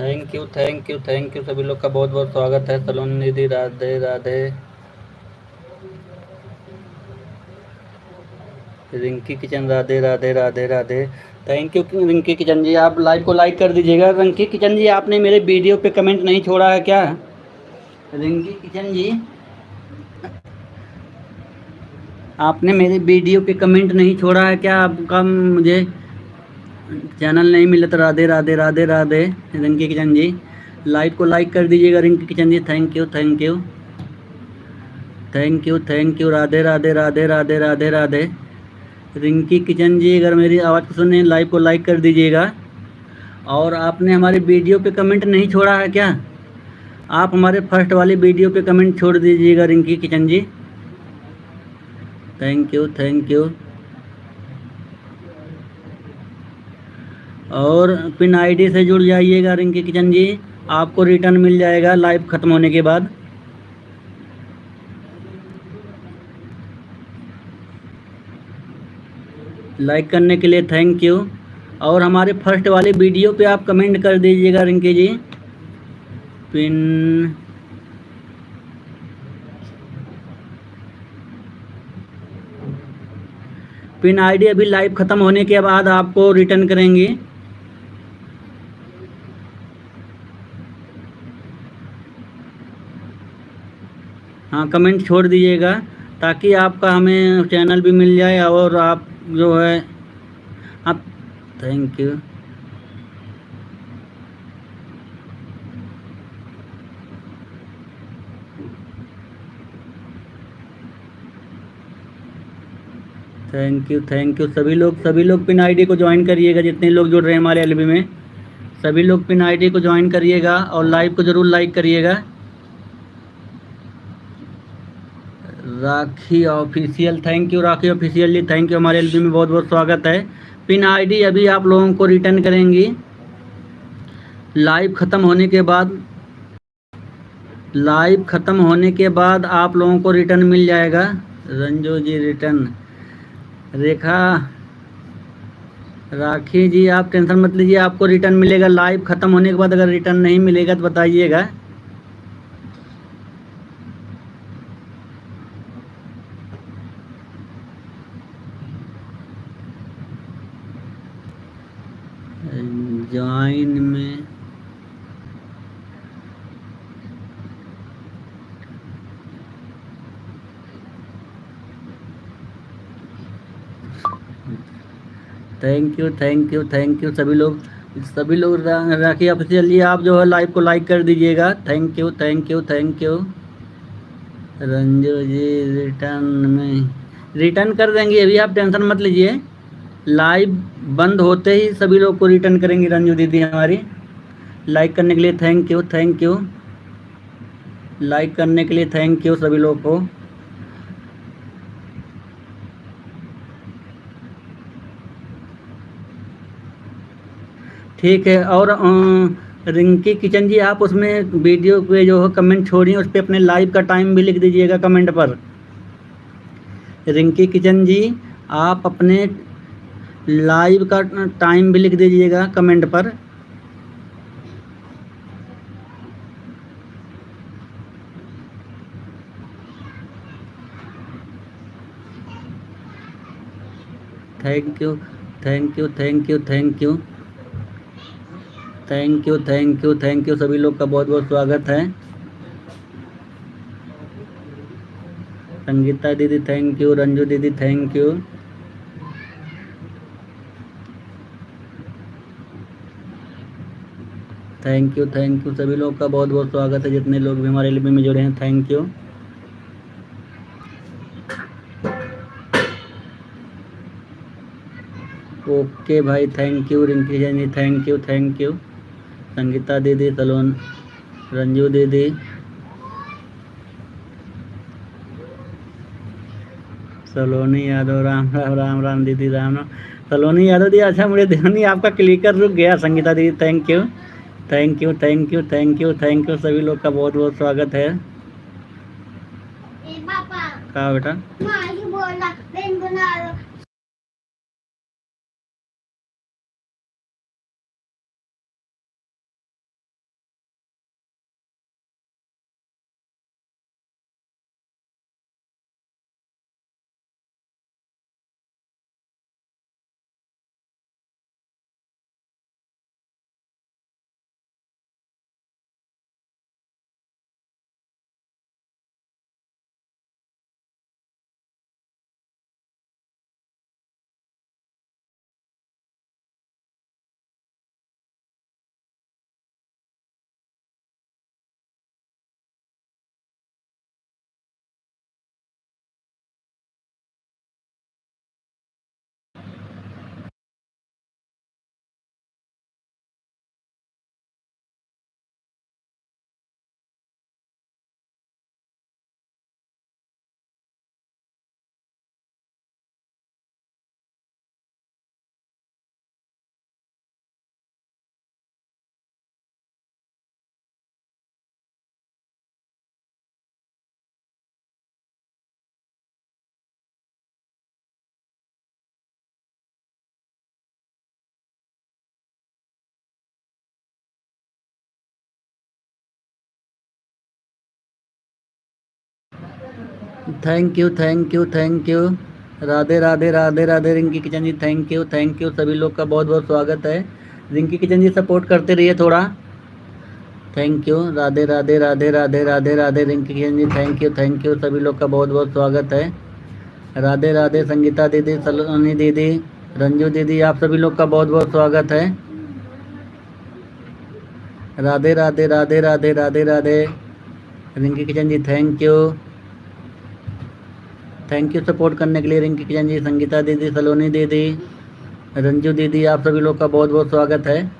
थैंक यू सभी लोग का बहुत बहुत स्वागत है। सलोनी दीदी Radhe Radhe. Rinki kitchen Radhe Radhe Radhe Radhe. Thank you Rinki kitchen ji, आप लाइव को लाइक कर दीजिएगा। रिंकी किचन जी, आपने मेरे वीडियो पे कमेंट नहीं छोड़ा है क्या? रिंकी किचन जी, आपने मेरे वीडियो पे कमेंट नहीं छोड़ा है क्या? आपका मुझे चैनल नहीं मिला तो राधे राधे राधे राधे। रिंकी किचन जी, लाइव को लाइक कर दीजिएगा। Rinki kitchen ji, thank you Radhe Radhe Radhe Radhe Radhe Radhe. Rinki kitchen ji, अगर मेरी आवाज़ को सुने लाइव को लाइक कर दीजिएगा। और आपने हमारे वीडियो पे कमेंट नहीं छोड़ा है क्या? आप हमारे फर्स्ट वाली वीडियो पे कमेंट छोड़ दीजिएगा Rinki kitchen ji. Thank you. और पिन आईडी से जुड़ जाइएगा रिंकी किचन जी, आपको रिटर्न मिल जाएगा लाइव ख़त्म होने के बाद। लाइक करने के लिए थैंक यू। और हमारे फर्स्ट वाले वीडियो पे आप कमेंट कर दीजिएगा रिंकी जी। पिन आईडी अभी लाइव ख़त्म होने के बाद आपको रिटर्न करेंगे। हाँ, कमेंट छोड़ दीजिएगा ताकि आपका हमें चैनल भी मिल जाए। और आप जो है आप थैंक यू। थैंक यू सभी लोग पिन आईडी को ज्वाइन करिएगा। जितने लोग जुड़ रहे हैं हमारे एलबी में, सभी लोग पिन आईडी को ज्वाइन करिएगा और लाइव को ज़रूर लाइक करिएगा। Rakhi official, thank you Rakhi official ji, thank you. हमारे एलबी में बहुत बहुत स्वागत है। पिन आईडी अभी आप लोगों को रिटर्न करेंगी लाइव ख़त्म होने के बाद। लाइव ख़त्म होने के बाद आप लोगों को रिटर्न मिल जाएगा। रंजू जी रिटर्न, रेखा राखी जी आप टेंशन मत लीजिए, आपको रिटर्न मिलेगा लाइव ख़त्म होने के बाद। अगर रिटर्न नहीं मिलेगा तो बताइएगा। ज्वाइन में थैंक यू सभी लोग राखी ऑफिशियल जी, आप जो है लाइव को लाइक कर दीजिएगा। Thank you. Ranju ji return कर देंगे, अभी आप टेंशन मत लीजिए। लाइव बंद होते ही सभी लोग को रिटर्न करेंगी रंजू दीदी हमारी। लाइक करने के लिए थैंक यू। लाइक करने के लिए थैंक यू सभी लोग को। ठीक है। और रिंकी किचन जी, आप उसमें वीडियो पे जो है कमेंट छोड़िए, उस पर अपने लाइव का टाइम भी लिख दीजिएगा कमेंट पर। रिंकी किचन जी, आप अपने लाइव का टाइम भी लिख दीजिएगा कमेंट पर। थैंक यू सभी लोग का बहुत बहुत स्वागत है। संगीता दीदी थैंक यू, रंजू दीदी थैंक यू। थैंक यू सभी लोग का बहुत बहुत स्वागत है। जितने लोग भी हमारे एलबी में जुड़े हैं थैंक यू। ओके भाई, thank you Rinki ji, thank you. Sangeeta दीदी, सलोन, रंजू दीदी, सलोनी यादव, राम दीदी, राम। सलोनी यादव दी, अच्छा मुझे ध्यान आपका क्लिकर रुक गया। संगीता दीदी थैंक यू सभी लोग का बहुत बहुत स्वागत है। पापा कहा बेटा? बोला thank you thank you thank you. Radhe Radhe Radhe Radhe Rinki kitchen ji, thank you सभी लोग का बहुत बहुत स्वागत है। रिंकी किचन जी सपोर्ट करते रहिए थोड़ा। Thank you. Radhe Radhe Radhe Radhe Radhe Radhe Rinki kitchen ji, thank you सभी लोग का बहुत बहुत स्वागत है। राधे राधे संगीता दीदी, सलोनी दीदी, रंजू दीदी, आप सभी लोग का बहुत बहुत स्वागत है। Radhe Radhe Radhe Radhe Radhe Radhe Rinki kitchen ji, thank you support करने के लिए रिंकी किचन जी, संगीता दीदी, सलोनी दीदी, रंजू दीदी, आप सभी लोग का बहुत बहुत स्वागत है।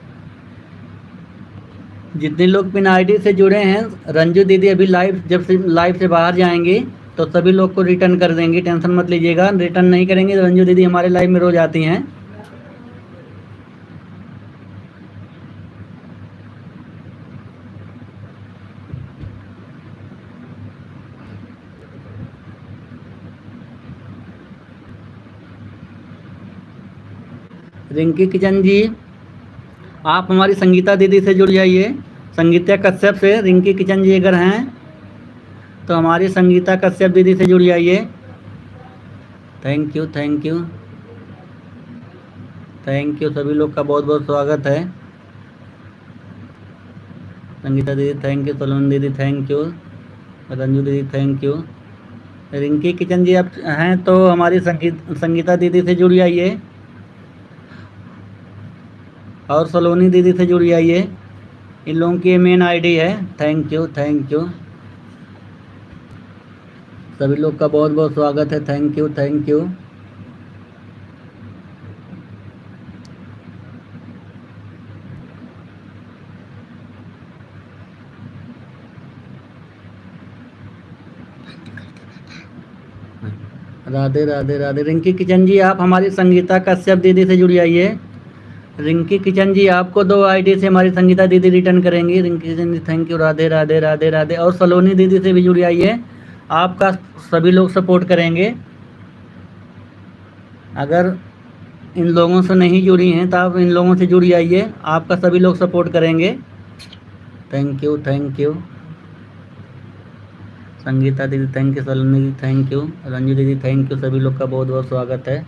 जितने लोग बिना आईडी से जुड़े हैं, रंजू दीदी अभी जब से लाइव से बाहर जाएंगे तो सभी लोग को रिटर्न कर देंगे, टेंशन मत लीजिएगा। रिटर्न नहीं करेंगे तो रंजू दीदी हमारे लाइव में रोज आती हैं। रिंकी किचन जी, आप हमारी संगीता दीदी से जुड़ जाइए, संगीता कश्यप से। रिंकी किचन जी अगर हैं तो हमारी संगीता कश्यप दीदी से जुड़ जाइए। थैंक यू सभी लोग का बहुत बहुत स्वागत है। संगीता दीदी थैंक यू, सलोनी दीदी थैंक यू, रंजू दीदी thank you. Rinki kitchen ji आप हैं तो हमारी संगीता दीदी से जुड़ जाइए और सलोनी दीदी से जुड़ जाइए। इन लोगों की मेन आईडी है। थैंक यू सभी लोग का बहुत बहुत स्वागत है। Thank you. Radhe Radhe Radhe. Rinki kitchen ji आप हमारी संगीता कश्यप दीदी से जुड़ जाइए। रिंकी किचन जी आपको 2 आईडी से हमारी संगीता दीदी रिटर्न करेंगी। Rinki kitchen ji thank you. Radhe Radhe Radhe Radhe. और सलोनी दीदी से भी जुड़ जाइए, आपका सभी लोग सपोर्ट करेंगे। अगर इन लोगों से नहीं जुड़ी हैं तो आप इन लोगों से जुड़ जाइए, आपका सभी लोग सपोर्ट करेंगे। थैंक यू संगीता दीदी, थैंक यू सलोनी दीदी, थैंक यू रंजू दीदी, थैंक यू सभी लोग का बहुत बहुत स्वागत है।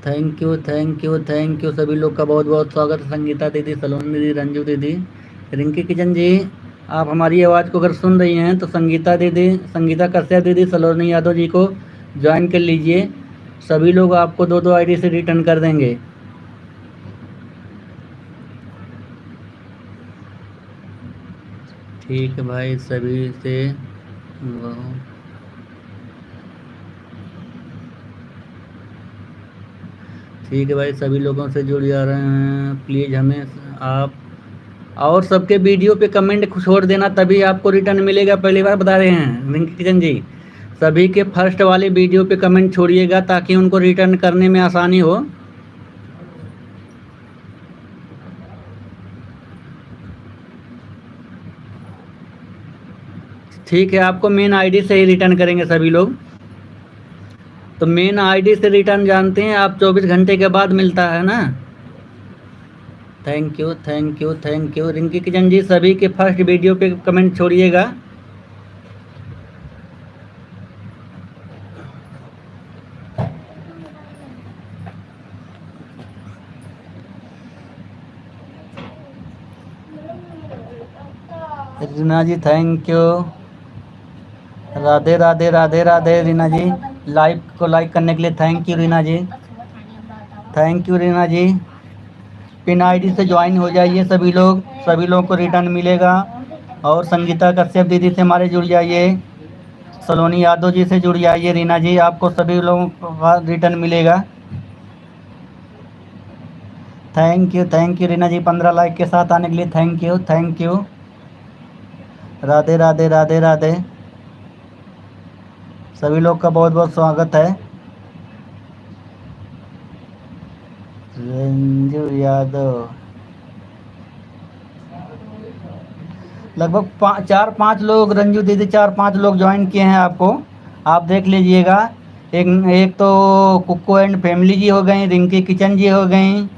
थैंक यू सभी लोग का बहुत बहुत स्वागत है। संगीता दीदी, सलोनी दीदी, रंजू दीदी, रिंकी किचन जी, आप हमारी आवाज़ को अगर सुन रही हैं तो संगीता दीदी, संगीता कश्यप दीदी, सलोनी यादव जी को ज्वाइन कर लीजिए। सभी लोग आपको 2 आईडी से रिटर्न कर देंगे। ठीक है भाई, सभी से ठीक है भाई, सभी लोगों से जुड़ जा रहे हैं। प्लीज़ हमें आप और सबके वीडियो पे कमेंट छोड़ देना, तभी आपको रिटर्न मिलेगा। पहली बार बता रहे हैं रिंकी किचन जी, सभी के फर्स्ट वाले वीडियो पे कमेंट छोड़िएगा ताकि उनको रिटर्न करने में आसानी हो। ठीक है, आपको मेन आईडी से ही रिटर्न करेंगे सभी लोग। तो मेन आईडी से रिटर्न जानते हैं आप, 24 घंटे के बाद मिलता है ना। Thank you Rinki kitchen ji, सभी के फर्स्ट वीडियो पे कमेंट छोड़िएगा। Reena ji thank you. Radhe Radhe Radhe Radhe. Reena ji live को लाइक करने के लिए thank you Reena ji, thank you Reena ji. Pin ID से ज्वाइन हो जाइए सभी लोगों को रिटर्न मिलेगा। और संगीता कश्यप दीदी से हमारे जुड़ जाइए, सलोनी यादव जी से जुड़ जाइए। रीना जी आपको सभी लोगों को रिटर्न मिलेगा। Thank you Reena ji, 15 like के साथ आने के लिए थैंक यू। राधे राधे राधे राधे। सभी लोग का बहुत बहुत स्वागत है। रंजू यादव लगभग 4-5 लोग, रंजू दीदी 4-5 लोग ज्वाइन किए हैं आपको, आप देख लीजिएगा। एक एक तो कुक्को एंड फैमिली जी हो गई, रिंकी किचन जी हो गई,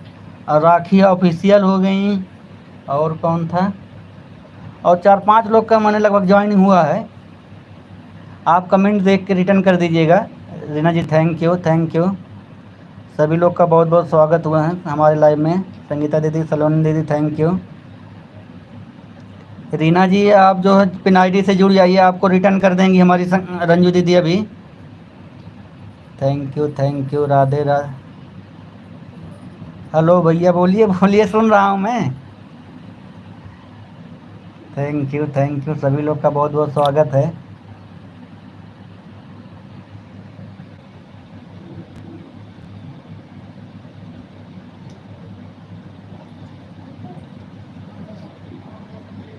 और राखी ऑफिशियल हो गई, और कौन था, और 4-5 लोग का मैंने लगभग ज्वाइन हुआ है। आप कमेंट देख के रिटर्न कर दीजिएगा। Reena ji thank you, thank you. सभी लोग का बहुत बहुत स्वागत हुआ है हमारे लाइव में। संगीता दीदी, सलोनी दीदी थैंक यू। रीना जी आप जो है पिन आईडी से जुड़ जाइए, आपको रिटर्न कर देंगी हमारी रंजू दीदी अभी। Thank you, thank you. Radhe Radhe. Hello भैया, बोलिए बोलिए, सुन रहा हूँ मैं। Thank you, thank you. सभी लोग का बहुत बहुत स्वागत है।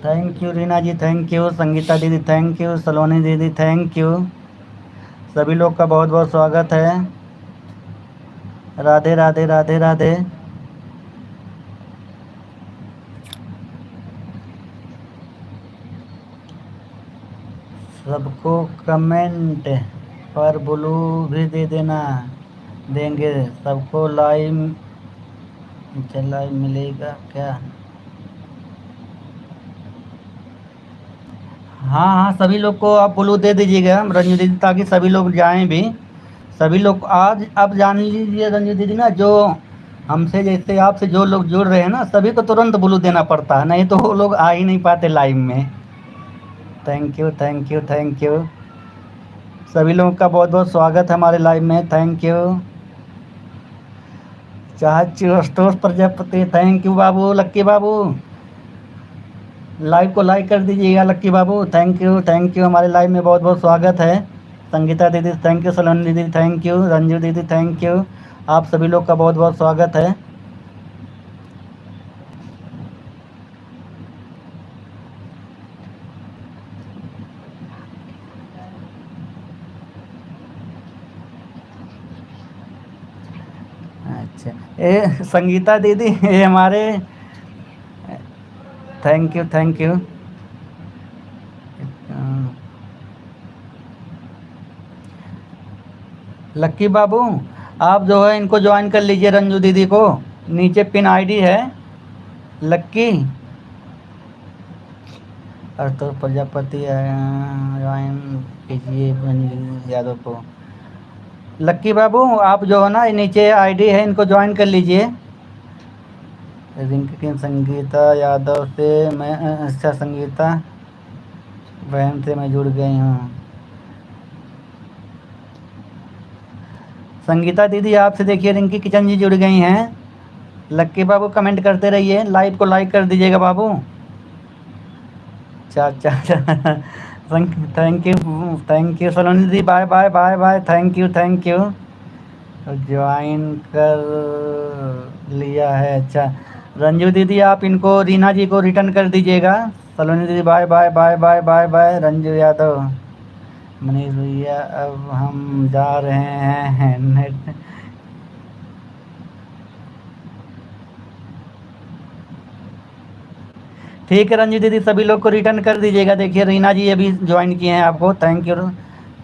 Thank you Reena ji, thank you. Sangeeta दीदी थैंक यू, सलोनी दीदी थैंक यू। सभी लोग का बहुत बहुत स्वागत है। राधे राधे, राधे राधे। सबको कमेंट पर ब्लू भी दे देना, देंगे सबको। लाइव मिलेगा क्या? हाँ हाँ, सभी लोग को आप ब्लू दे दीजिएगा रंजू दीदी, ताकि सभी लोग जाएं भी। सभी लोग आज अब जान लीजिए रंजू दीदी ना, जो हमसे जैसे आपसे जो लोग जुड़ रहे हैं ना, सभी को तुरंत ब्लू देना पड़ता है, नहीं तो वो लोग आ ही नहीं पाते लाइव में। Thank you, thank you, thank you. सभी लोगों का बहुत बहुत स्वागत है हमारे लाइव में। Thank you. चाहे स्टोर प्रजापति थैंक यू बाबू, लक्की बाबू लाइव को लाइक कर दीजिएगा लक्की बाबू। Thank you, thank you. हमारे लाइव में बहुत बहुत स्वागत है। संगीता दीदी थैंक यू, सलोनी दीदी थैंक यू, रंजू दीदी थैंक यू। आप सभी लोग का बहुत बहुत स्वागत है। अच्छा, ये संगीता दीदी ये हमारे, थैंक यू, थैंक यू। लक्की बाबू आप जो है इनको ज्वाइन कर लीजिए, रंजू दीदी को। नीचे पिन आईडी है लक्की और तो प्रजापति, ज्वाइन कीजिए रंजू यादव को। लक्की बाबू आप जो है ना, नीचे आईडी है, इनको ज्वाइन कर लीजिए। रिंकी संगीता यादव से मैं, अच्छा संगीता बहन से मैं जुड़ गई हूँ। संगीता दीदी आपसे देखिए रिंकी किचन जी जुड़ गई हैं। लक्की बाबू कमेंट करते रहिए, लाइव को लाइक कर दीजिएगा बाबू। चाचा thank you, thank you Saloni दीदी, bye bye bye bye, thank you, thank you. Join कर लिया है, अच्छा। रंजू दीदी आप इनको रीना जी को रिटर्न कर दीजिएगा। सलोनी दीदी bye bye bye bye bye bye. Ranju Yadav, Manish भैया अब हम जा रहे हैं नेट। ठीक है रंजू दीदी, सभी लोग को रिटर्न कर दीजिएगा। देखिए रीना जी अभी ज्वाइन किए हैं आपको। Thank you,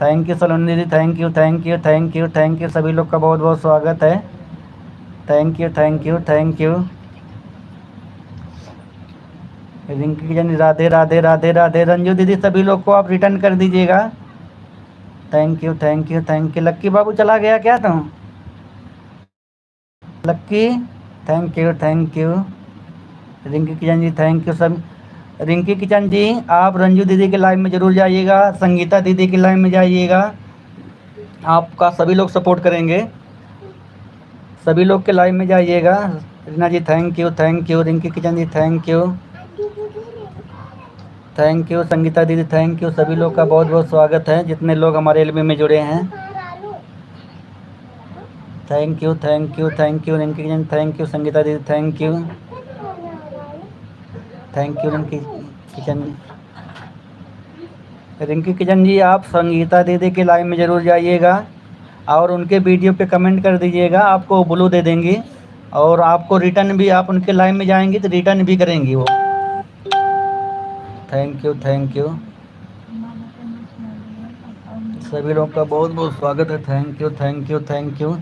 thank you Saloni दीदी, thank you, thank you, thank you, thank you. सभी लोग का बहुत बहुत स्वागत है। Thank you, thank you, thank you. Rinki kitchen, Radhe Radhe, Radhe Radhe. Ranju दीदी सभी लोग को आप रिटर्न कर दीजिएगा। Thank you, thank you, thank you. लक्की बाबू चला गया क्या तुम? Lucky thank you, thank you. Rinki kitchen ji thank you सब। रिंकी किचन जी आप रंजू दीदी के लाइव में ज़रूर जाइएगा, संगीता दीदी के लाइव में जाइएगा, आपका सभी लोग सपोर्ट करेंगे। सभी लोग के लाइव में जाइएगा। Reena ji thank you, thank you. Rinki kitchen ji thank you, thank you. Sangeeta दीदी थैंक यू। सभी लोग का बहुत बहुत स्वागत है, जितने लोग हमारे एलबी में जुड़े हैं। Thank you, thank you, thank you. Rinki kitchen thank you, Sangeeta दीदी thank you, thank you. Rinki kitchen, Rinki kitchen ji आप संगीता दीदी के लाइव में ज़रूर जाइएगा और उनके वीडियो पे कमेंट कर दीजिएगा, आपको ब्लू दे देंगी। और आपको रिटर्न भी, आप उनके लाइव में जाएंगी तो रिटर्न भी करेंगी वो। Thank you, thank you. सभी लोग का बहुत बहुत स्वागत है। Thank you thank you thank you.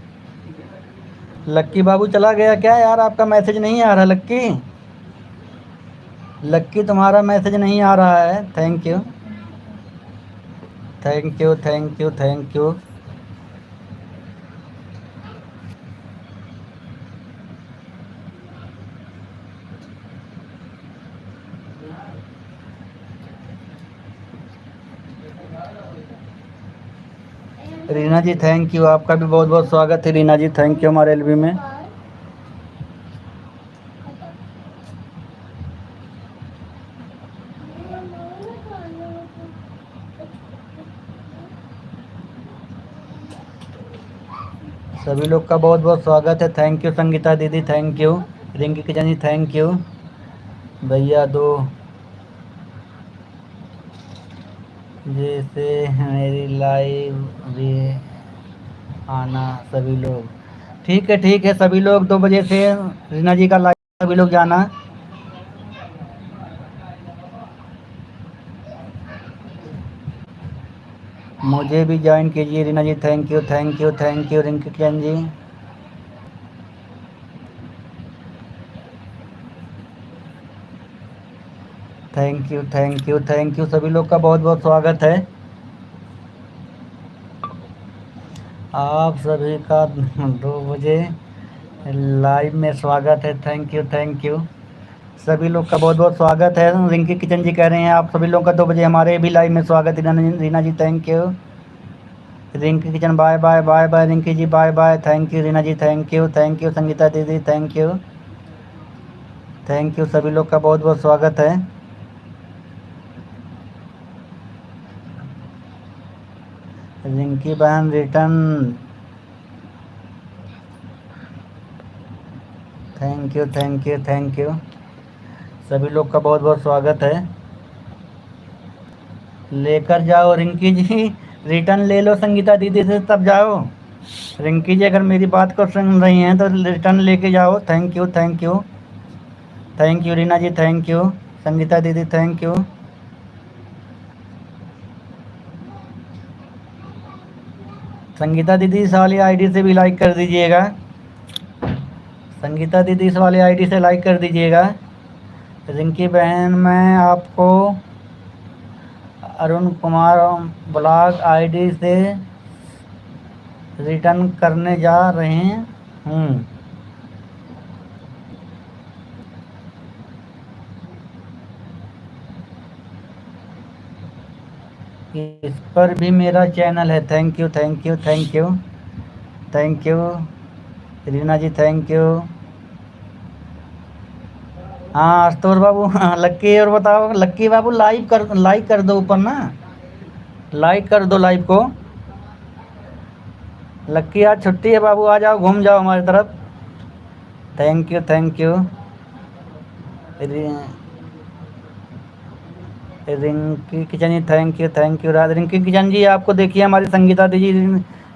लक्की बाबू चला गया क्या यार? आपका मैसेज नहीं आ रहा लक्की। लक्की तुम्हारा मैसेज नहीं आ रहा है। Thank you thank you thank you thank you. Reena ji thank you. आपका भी बहुत बहुत स्वागत है रीना जी। थैंक यू हमारे एलबी में। सभी लोग का बहुत बहुत स्वागत है। थैंक यू संगीता दीदी thank you. Rinki kitchen ji thank you. भैया दो जैसे मेरी लाइव भी आना सभी लोग। ठीक है सभी लोग 2 बजे से रीना जी का लाइव सभी लोग जाना। मुझे भी ज्वाइन कीजिए Reena ji. Thank you thank you thank you Rinki kitchen ji. Thank you सभी लोग का बहुत बहुत स्वागत है। आप सभी का 2 बजे लाइव में स्वागत है। थैंक यू सभी लोग का बहुत बहुत स्वागत है। रिंकी किचन जी कह रहे हैं आप सभी लोग का 2 बजे हमारे भी लाइव में स्वागत है। Reena ji thank you. Rinki kitchen bye bye bye bye Rinki ji bye bye. Thank you Reena ji thank you Sangeeta दीदी थैंक यू सभी लोग का बहुत बहुत स्वागत है। रिंकी बहन रिटर्न थैंक यू सभी लोग का बहुत बहुत स्वागत है। लेकर जाओ रिंकी जी। रिटर्न ले लो संगीता दीदी से तब जाओ। रिंकी जी अगर मेरी बात को सुन रही हैं तो रिटर्न लेके जाओ। Thank you Reena ji thank you Sangeeta दीदी थैंक यू। संगीता दीदी इस वाली आईडी से भी लाइक कर दीजिएगा। संगीता दीदी इस वाली आईडी से लाइक कर दीजिएगा। रिंकी बहन मैं आपको अरुण कुमार ब्लॉग आईडी से रिटर्न करने जा रहे हूँ। इस पर भी मेरा चैनल है। Thank you Reena ji thank you. हाँ आशुतोष बाबू। हाँ लक्की और बताओ लक्की बाबू लाइक कर दो ऊपर ना। लाइक कर दो लाइव को। लक्की आज छुट्टी है बाबू। आ जाओ घूम जाओ हमारी तरफ। Thank you Rinki kitchen ji thank you Raj Rinki kitchen ji. आपको देखिए हमारी संगीता दीदी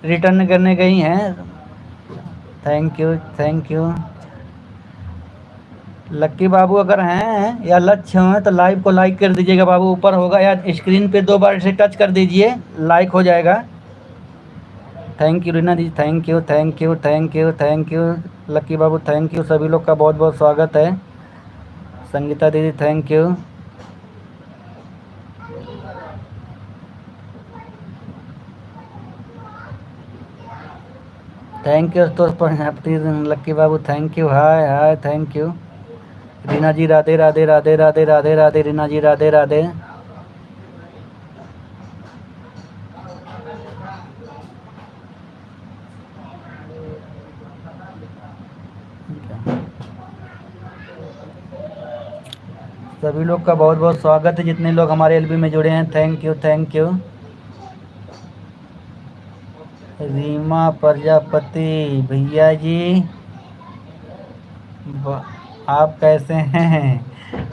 रिटर्न करने गई हैं। थैंक यू लक्की बाबू अगर हैं या लक्ष्य हैं तो लाइव को लाइक कर दीजिएगा बाबू। ऊपर होगा या स्क्रीन पे 2 बार से टच कर दीजिए लाइक हो जाएगा। Thank you Reena ji thank you लक्की बाबू थैंक यू सभी लोग का बहुत बहुत स्वागत है। संगीता दीदी थैंक यू। थैंक यू तो प्रजापति लक्की बाबू thank you hi thank you. Reena ji Radhe Radhe Radhe Radhe Radhe Radhe Reena ji Radhe Radhe. सभी लोग का बहुत बहुत स्वागत है जितने लोग हमारे एलबी में जुड़े हैं। थैंक यू रीमा प्रजापति भैया जी आप कैसे हैं?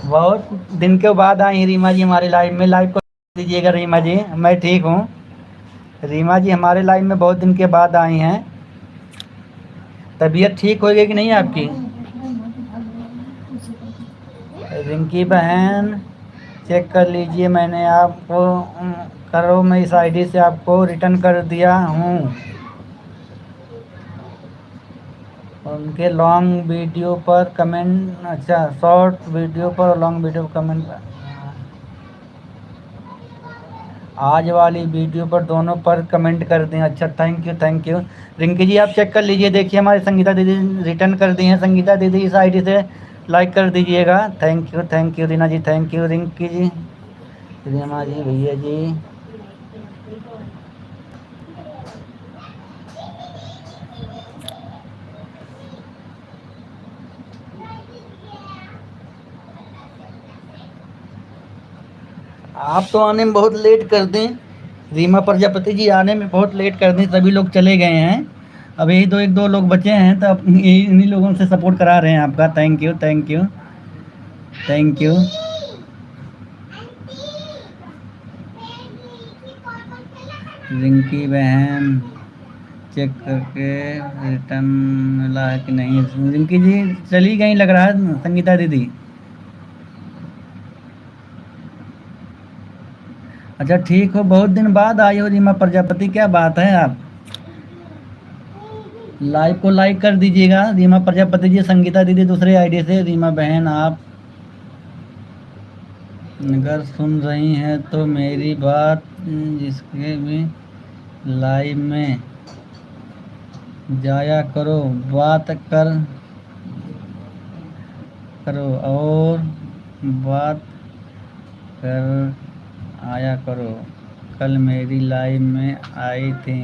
बहुत दिन के बाद आई रीमा जी हमारे लाइव में। लाइव को दीजिएगा रीमा जी। मैं ठीक हूँ। रीमा जी हमारे लाइव में बहुत दिन के बाद आई हैं। तबीयत ठीक हो गई कि नहीं आपकी? रिंकी बहन चेक कर लीजिए, मैंने आपको करो मैं इस आईडी से आपको रिटर्न कर दिया हूँ। उनके लॉन्ग वीडियो पर कमेंट, अच्छा शॉर्ट वीडियो पर लॉन्ग वीडियो पर कमेंट, आज वाली वीडियो पर दोनों पर कमेंट कर दें। अच्छा thank you thank you. Rinki ji आप चेक कर लीजिए, देखिए हमारी संगीता दीदी रिटर्न कर दी हैं। संगीता दीदी इस आईडी से लाइक कर दीजिएगा। Thank you Reena ji, thank you Rinki ji, Reema ji, भैया जी। आप तो आने में बहुत लेट कर दें, रीमा प्रजापति जी आने में बहुत लेट कर दें, सभी लोग चले गए हैं, अब यही एक दो लोग बचे हैं, तो यही इन्हीं लोगों से सपोर्ट करा रहे हैं आपका। Thank you thank you thank you. Rinki बहन चेक करके रिटर्न मिला है कि नहीं। रिंकी जी चली गई लग रहा है संगीता दीदी। अच्छा ठीक हो, बहुत दिन बाद आई हो रीमा प्रजापति, क्या बात है। आप लाइव को लाइक कर दीजिएगा। रीमा प्रजापति जी, संगीता दीदी दूसरे आईडी से, रीमा बहन आप अगर सुन रही हैं तो मेरी बात जिसके भी लाइव में जाया करो, बात करो और बात कर आया करो। कल मेरी लाइव में आई थी,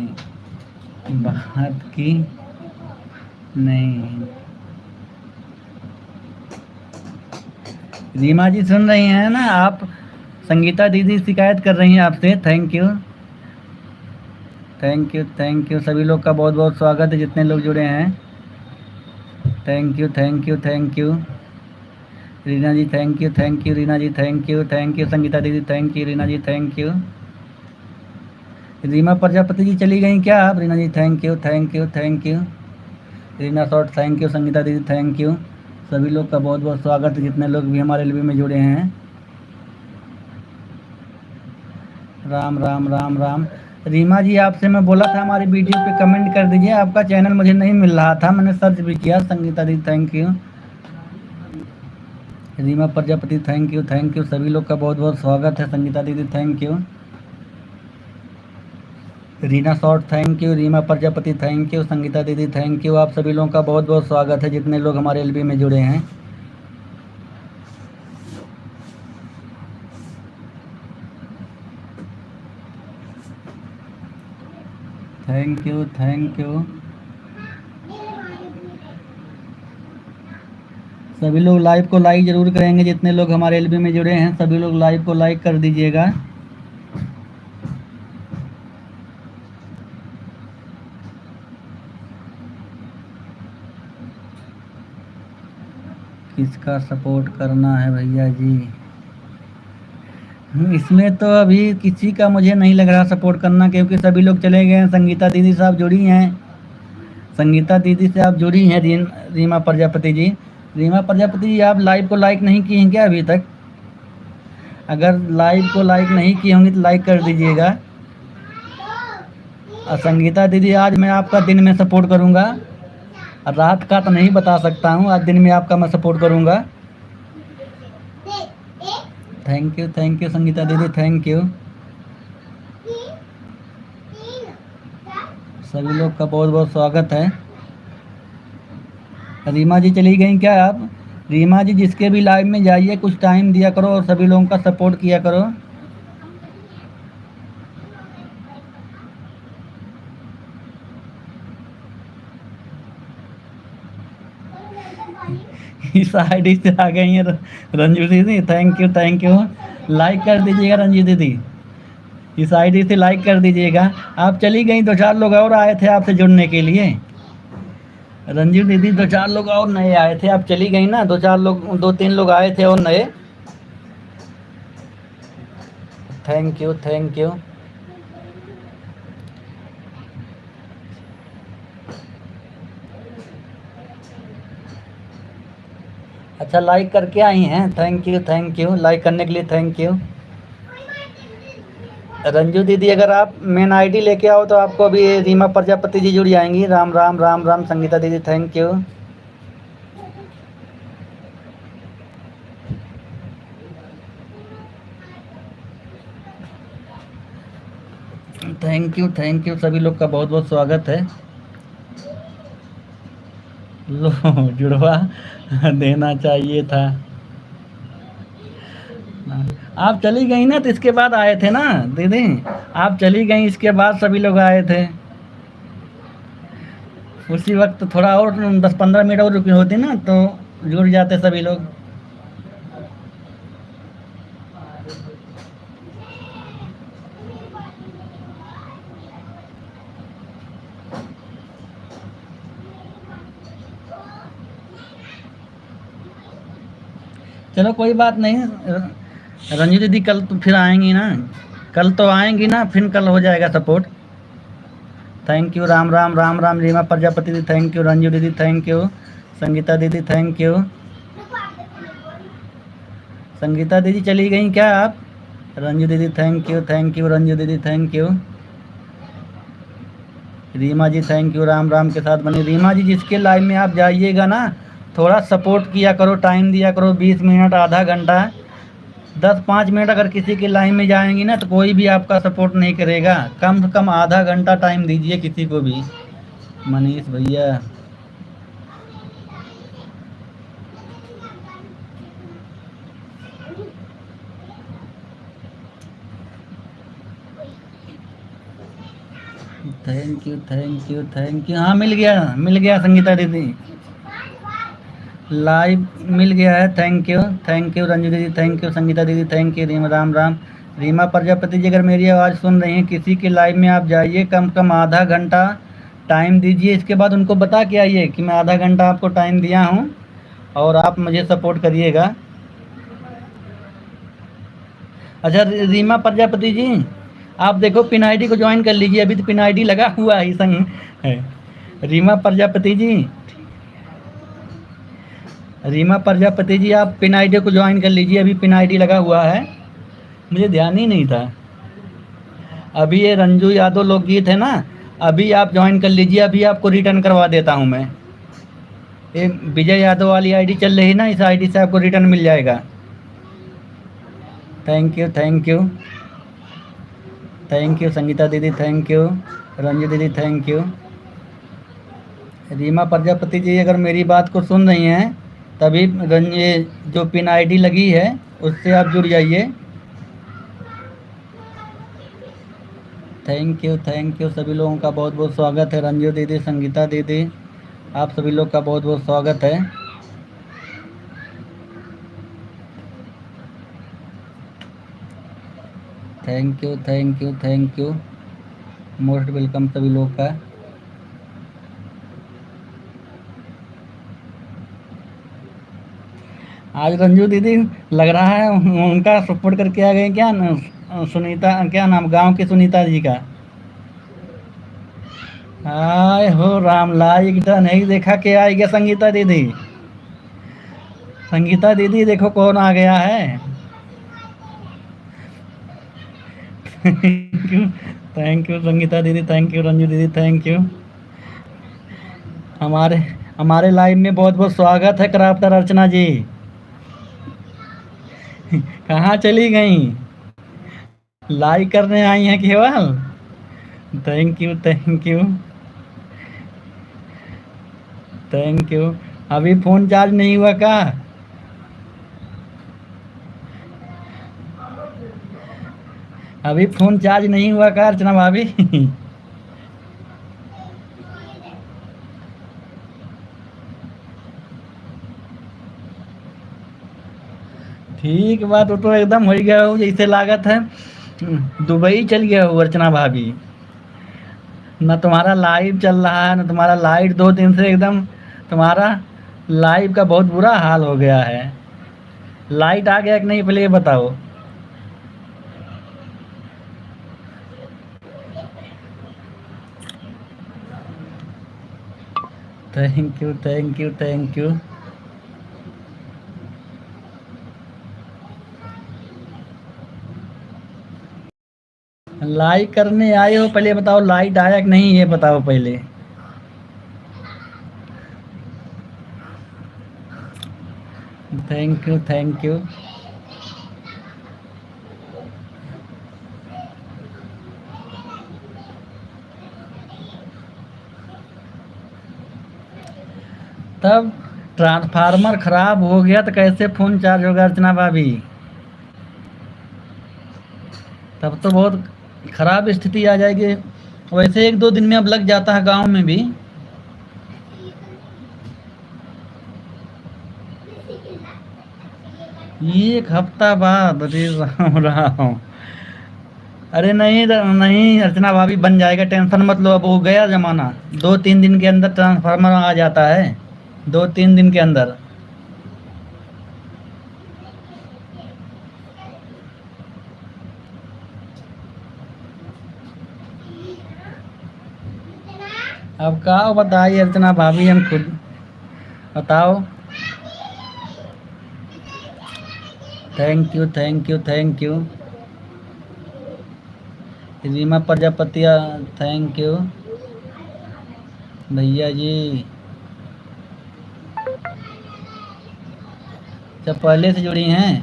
बात की नहीं। रीमा जी सुन रही हैं ना आप, संगीता दीदी शिकायत कर रही हैं आपसे। Thank you thank you thank you. सभी लोग का बहुत बहुत स्वागत है जितने लोग जुड़े हैं। Thank you thank you thank you Reena ji, thank you Reena ji, thank you Sangeeta दीदी, thank you Reena ji, thank you. Reema Prajapati ji चली गई क्या आप। Reena ji thank you thank you. Reena short thank you, Sangeeta दीदी थैंक यू। सभी लोग का बहुत बहुत स्वागत है जितने लोग भी हमारे एलबी में जुड़े हैं। राम राम राम राम। रीमा जी आपसे मैं बोला था हमारी वीडियो पे कमेंट कर दीजिए, आपका चैनल मुझे नहीं मिल रहा था, मैंने सर्च भी किया। संगीता दीदी thank you, Reema Prajapati thank you. सभी लोग का बहुत बहुत स्वागत है। संगीता दीदी thank you, Reena short thank you, Reema Prajapati thank you, Sangeeta दीदी थैंक यू। आप सभी लोगों का बहुत बहुत स्वागत है जितने लोग हमारे एलबी में जुड़े हैं। Thank you. सभी लोग लाइव को लाइक ज़रूर करेंगे जितने लोग हमारे एलबी में जुड़े हैं, सभी लोग लाइव को लाइक कर दीजिएगा। किसका सपोर्ट करना है भैया जी। इसमें तो अभी किसी का मुझे नहीं लग रहा सपोर्ट करना, क्योंकि सभी लोग चले गए हैं। संगीता दीदी से आप जुड़ी हैं, संगीता दीदी से आप जुड़ी हैं। रीमा प्रजापति जी, रीमा प्रजापति जी आप लाइव को लाइक नहीं की हैं क्या अभी तक। अगर लाइव को लाइक नहीं की होंगी तो लाइक कर दीजिएगा। और संगीता दीदी आज मैं आपका दिन में सपोर्ट करूंगा, रात का तो नहीं बता सकता हूं, आज दिन में आपका मैं सपोर्ट करूंगा। थैंक यू संगीता दीदी, थैंक यू। सभी लोग का बहुत बहुत स्वागत है। रीमा जी चली गई क्या आप। रीमा जी जिसके भी लाइव में जाइए कुछ टाइम दिया करो और सभी लोगों का सपोर्ट किया करो। इस आईडी से आ गई हैं रंजू दीदी, थैंक यू। लाइक कर दीजिएगा रंजू दीदी, इस आईडी से लाइक कर दीजिएगा। आप चली गई, दो चार लोग और आए थे आपसे जुड़ने के लिए। रंजू दीदी दो चार लोग और नए आए थे, आप चली गई ना, दो तीन लोग आए थे और नए। Thank you. अच्छा लाइक करके आई हैं, थैंक यू लाइक करने के लिए थैंक यू। रंजू दीदी अगर आप मेन आईडी लेके आओ तो आपको अभी रीमा प्रजापति जी जुड़ जाएंगी। राम राम राम राम। संगीता दीदी थैंक यू। थैंक यू सभी लोग का बहुत बहुत स्वागत है। लो जुड़वा देना चाहिए था। आप चली गई ना तो इसके बाद आए थे ना दीदी, आप चली गई इसके बाद सभी लोग आए थे। उसी वक्त थोड़ा और 10-15 मिनट और रुकी होती ना तो जुड़ जाते सभी लोग। चलो कोई बात नहीं, रंजू दीदी कल तो फिर आएंगी ना, कल तो आएंगी ना, फिर कल हो जाएगा support. Thank you. Ram Ram Ram Ram. Reema Prajapati दीदी थैंक यू। रंजू दीदी थैंक यू। संगीता दीदी थैंक यू। संगीता दीदी चली गई क्या आप? रंजू दीदी थैंक यू। रंजू दीदी thank you. Reema ji thank you. Ram Ram के साथ बनी रीमा जी, जिसके लाइव में आप जाइएगा ना थोड़ा सपोर्ट किया करो, टाइम दिया करो, 20 मिनट आधा घंटा 10-5 मिनट अगर किसी की लाइन में जाएंगी ना तो कोई भी आपका सपोर्ट नहीं करेगा। कम से कम आधा घंटा टाइम दीजिए किसी को भी। मनीष भैया थैंक यू। हाँ मिल गया संगीता दीदी, लाइव मिल गया है। थैंक यू रंजू दीदी थैंक यू। संगीता दीदी थैंक यू। रीमा राम राम। रीमा प्रजापति जी अगर मेरी आवाज़ सुन रही हैं, किसी के लाइव में आप जाइए, कम से कम आधा घंटा टाइम दीजिए। इसके बाद उनको बता के आइए कि मैं आधा घंटा आपको टाइम दिया हूँ और आप मुझे सपोर्ट करिएगा। अच्छा रीमा प्रजापति जी, आप देखो पिन आईडी को ज्वाइन कर लीजिए, अभी तो पिन आईडी लगा हुआ ही संग है। रीमा प्रजापति जी, रीमा प्रजापति जी आप पिन आईडी को ज्वाइन कर लीजिए, अभी पिन आईडी लगा हुआ है। मुझे ध्यान ही नहीं था। अभी ये रंजू यादव लोकगीत है ना, अभी आप ज्वाइन कर लीजिए, अभी आपको रिटर्न करवा देता हूँ मैं। ये विजय यादव वाली आईडी चल रही ना, इस आईडी से आपको रिटर्न मिल जाएगा। थैंक यू संगीता दीदी थैंक यू। रंजू दीदी थैंक यू। रीमा प्रजापति जी अगर मेरी बात को सुन रही हैं तभी ये जो पिन आईडी लगी है उससे आप जुड़ जाइए। थैंक यू सभी लोगों का बहुत बहुत स्वागत है। रंजू दीदी, संगीता दीदी, आप सभी लोग का बहुत बहुत स्वागत है। थैंक यू मोस्ट वेलकम सभी लोग का। आज रंजू दीदी लग रहा है उनका सपोर्ट करके आ गए क्या सुनीता, क्या नाम गांव की सुनीता जी का। आय हो राम, लाइक तो नहीं देखा के आई गया संगीता दीदी। संगीता दीदी देखो कौन आ गया है। थैंक यू संगीता दीदी थैंक यू। रंजू दीदी थैंक यू। हमारे हमारे लाइव में बहुत बहुत स्वागत है क्राफ्टर अर्चना जी। कहाँ चली गई? लाइक करने आई हैं केवल। Thank you. अभी फ़ोन चार्ज नहीं हुआ का? अभी फ़ोन चार्ज नहीं हुआ का अर्चना भाभी? ठीक बात, वो तो एकदम हो गया हो जैसे लागत है दुबई चल गया हो अर्चना भाभी। न तुम्हारा लाइव चल रहा है, न तुम्हारा लाइट 2 दिन से एकदम तुम्हारा लाइव का बहुत बुरा हाल हो गया है। लाइट आ गया कि नहीं पहले ये बताओ। Thank you. लाइक करने आए हो, पहले बताओ लाइट आया कि नहीं, ये बताओ पहले। Thank you thank you. तब ट्रांसफार्मर खराब हो गया तो कैसे फ़ोन चार्ज होगा अर्चना भाभी? तब तो बहुत खराब स्थिति आ जाएगी। वैसे 1-2 दिन में अब लग जाता है गांव में भी। 1 हफ्ता बाद? अरे राम राम। अरे नहीं नहीं अर्चना भाभी, बन जाएगा, टेंशन मत लो, अब हो गया जमाना। 2-3 दिन के अंदर ट्रांसफार्मर आ जाता है, 2-3 दिन के अंदर। अब का बताइए अर्चना भाभी, हम खुद बताओ। Thank you thank you thank you. Reema प्रजापतिया, थैंक यू भैया जी। अच्छा, पहले से जुड़ी हैं?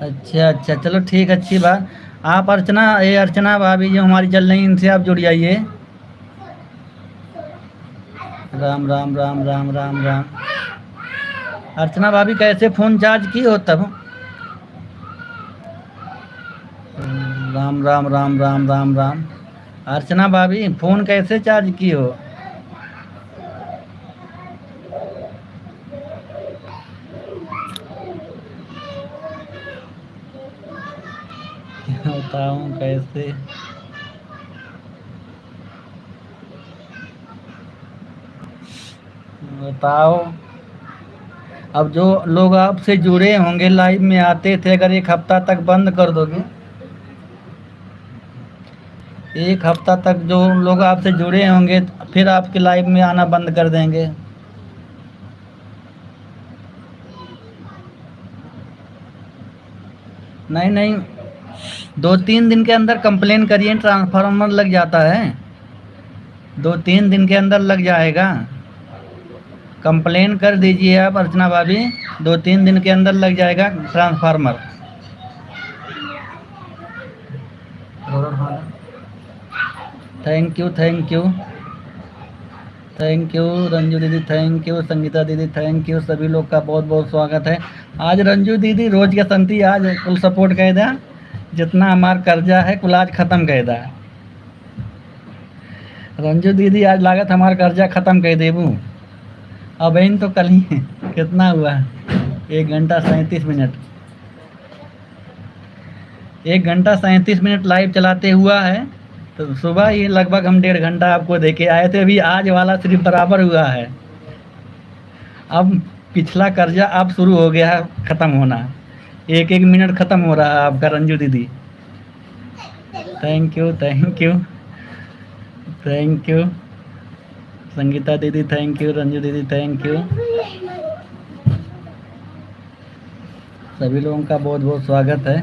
अच्छा अच्छा, चलो ठीक, अच्छी बात। आप अर्चना, ये अर्चना भाभी जो हमारी चल रही, इनसे आप जुड़ जाइए। राम राम राम राम राम राम। अर्चना भाभी कैसे फ़ोन चार्ज की हो तब? राम राम राम राम राम राम। अर्चना भाभी फ़ोन कैसे चार्ज की हो? क्या बताऊँ कैसे? बताओ। अब जो लोग आपसे जुड़े होंगे, लाइव में आते थे, अगर 1 हफ्ता तक बंद कर दोगे, 1 हफ्ता तक जो लोग आपसे जुड़े होंगे फिर आपके लाइव में आना बंद कर देंगे। नहीं नहीं, 2-3 दिन के अंदर कंप्लेन करिए, ट्रांसफार्मर लग जाता है, 2-3 दिन के अंदर लग जाएगा। कंप्लेन कर दीजिए आप अर्चना भाभी, 2-3 दिन के अंदर लग जाएगा transformer. Thank you thank you thank you Ranju दीदी, थैंक यू संगीता दीदी, थैंक यू। सभी लोग का बहुत बहुत स्वागत है। आज रंजू दीदी रोज के संती आज कुल सपोर्ट कह दिया, जितना हमार कर्जा है कुल आज ख़त्म कह दिया। रंजू दीदी आज लागत हमार कर्जा ख़त्म कह देबू। अब इन तो कल ही कितना हुआ, 1 घंटा 37 मिनट, 1 घंटा 37 मिनट लाइव चलाते हुआ है। तो सुबह ही लगभग हम 1.5 घंटा आपको दे के आए थे, अभी आज वाला सिर्फ बराबर हुआ है। अब पिछला कर्जा अब शुरू हो गया है ख़त्म होना, 1-1 मिनट ख़त्म हो रहा है आपका रंजू दीदी। Thank you thank you thank you Sangeeta दीदी, थैंक यू रंजू दीदी, थैंक यू। सभी लोगों का बहुत बहुत स्वागत है।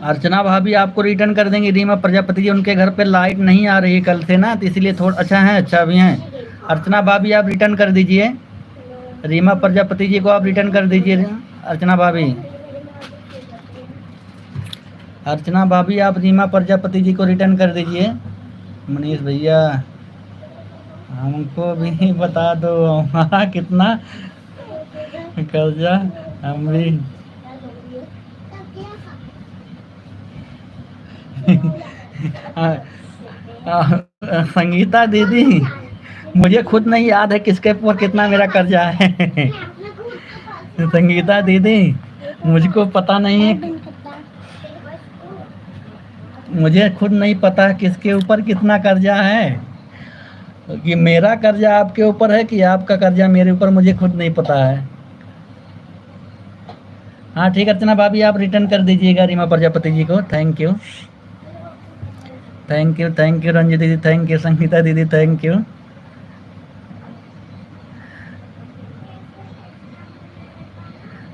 अर्चना भाभी आपको रिटर्न कर देंगे। रीमा प्रजापति जी, उनके घर पे लाइट नहीं आ रही है कल से ना, तो इसलिए थोड़ा अच्छा है, अच्छा भी हैं। अर्चना भाभी आप रिटर्न कर दीजिए, रीमा प्रजापति जी को आप रिटर्न कर दीजिए। अर्चना भाभी, अर्चना भाभी आप रीमा प्रजापति जी को रिटर्न कर दीजिए। मनीष भैया हमको भी बता दो हमारा कितना कर्जा, हम भी संगीता दीदी, मुझे खुद नहीं याद है किसके ऊपर कितना मेरा कर्जा है। संगीता दीदी, मुझको पता नहीं है, मुझे खुद नहीं पता किसके ऊपर कितना कर्जा है, कि मेरा कर्जा आपके ऊपर है कि आपका कर्जा मेरे ऊपर, मुझे खुद नहीं पता है। हाँ ठीक है अर्चना भाभी, आप रिटर्न कर दीजिएगा रीमा प्रजापति जी को। Thank you thank you Ranju दीदी, थैंक यू संगीता दीदी, थैंक यू।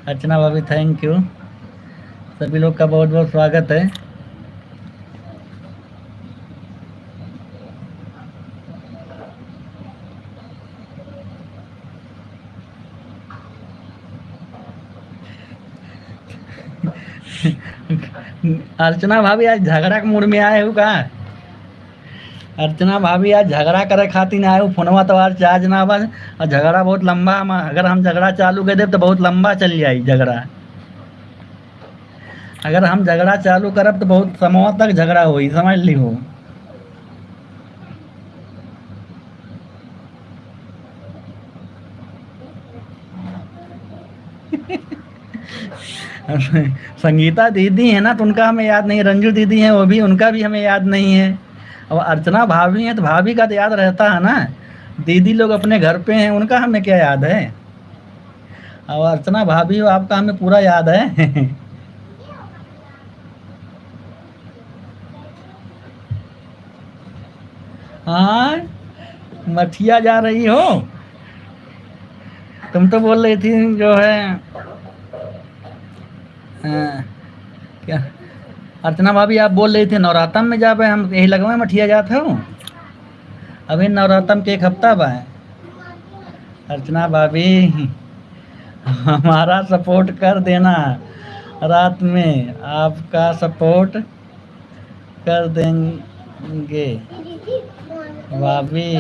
अर्चना भाभी थैंक यू, सभी लोग का बहुत बहुत स्वागत है। अर्चना भाभी आज झगड़ा के मूड में आए हो का? अर्चना भाभी आज झगड़ा करे खातिर आए हो, फोनवा तो आज चार्ज ना बस, और झगड़ा बहुत लंबा, अगर हम झगड़ा चालू कर दे तो बहुत लंबा चल जाए झगड़ा। अगर हम झगड़ा चालू करब तो बहुत समय तक झगड़ा होई, समझ ली हो। संगीता दीदी है ना तो उनका हमें याद नहीं, रंजू दीदी हैं वो भी, उनका भी हमें याद नहीं है। अब अर्चना भाभी हैं तो भाभी का तो याद रहता है ना, दीदी लोग अपने घर पे हैं, उनका हमें क्या याद है। अब अर्चना भाभी हो, आपका हमें पूरा याद है। हाँ मठिया जा रही हो, तुम तो बोल रही थी जो है क्या अर्चना भाभी, आप बोल रही थी नवरातम में जाबे, हम यही लगवा मठिया जाते हो, अभी नवरातम के एक हफ्ता बा। अर्चना भाभी हमारा सपोर्ट कर देना, रात में आपका सपोर्ट कर देंगे भाभी।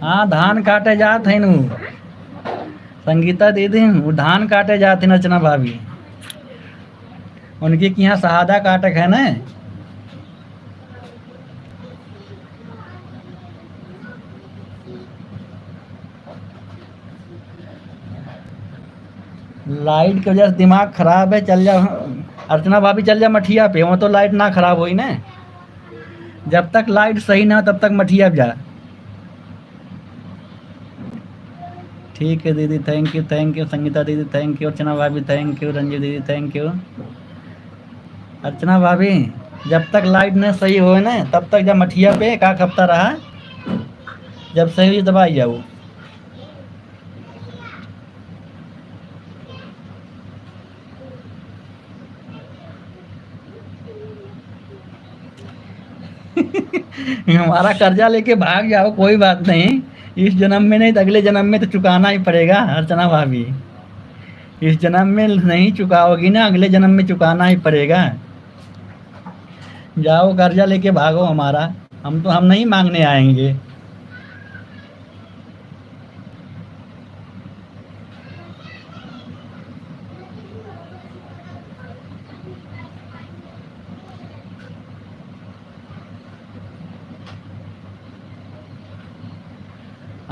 हाँ धान काटे जात है नू संगीता दीदी, वो धान काटे जाते हैं अर्चना भाभी, उनकी यहाँ शहादा काटक है ना। लाइट की वजह से दिमाग खराब है, चल जा अर्चना भाभी, चल जा मठिया पे, वो तो लाइट ना खराब हुई ना, जब तक लाइट सही ना तब तक मठिया पे जा। ठीक है दीदी, थैंक यू संगीता दीदी, थैंक यू अर्चना भाभी, थैंक यू रंजू दीदी, थैंक यू। अर्चना भाभी जब तक लाइट न सही हो ना तब तक जब मठिया पे का हफ्ता रहा, जब सही हुई तब आई जाओ। हमारा कर्जा लेके भाग जाओ कोई बात नहीं, इस जन्म में नहीं तो अगले जन्म में तो चुकाना ही पड़ेगा अर्चना भाभी, इस जन्म में नहीं चुकाओगी ना अगले जन्म में चुकाना ही पड़ेगा। जाओ कर्जा लेके भागो हमारा, हम नहीं मांगने आएंगे।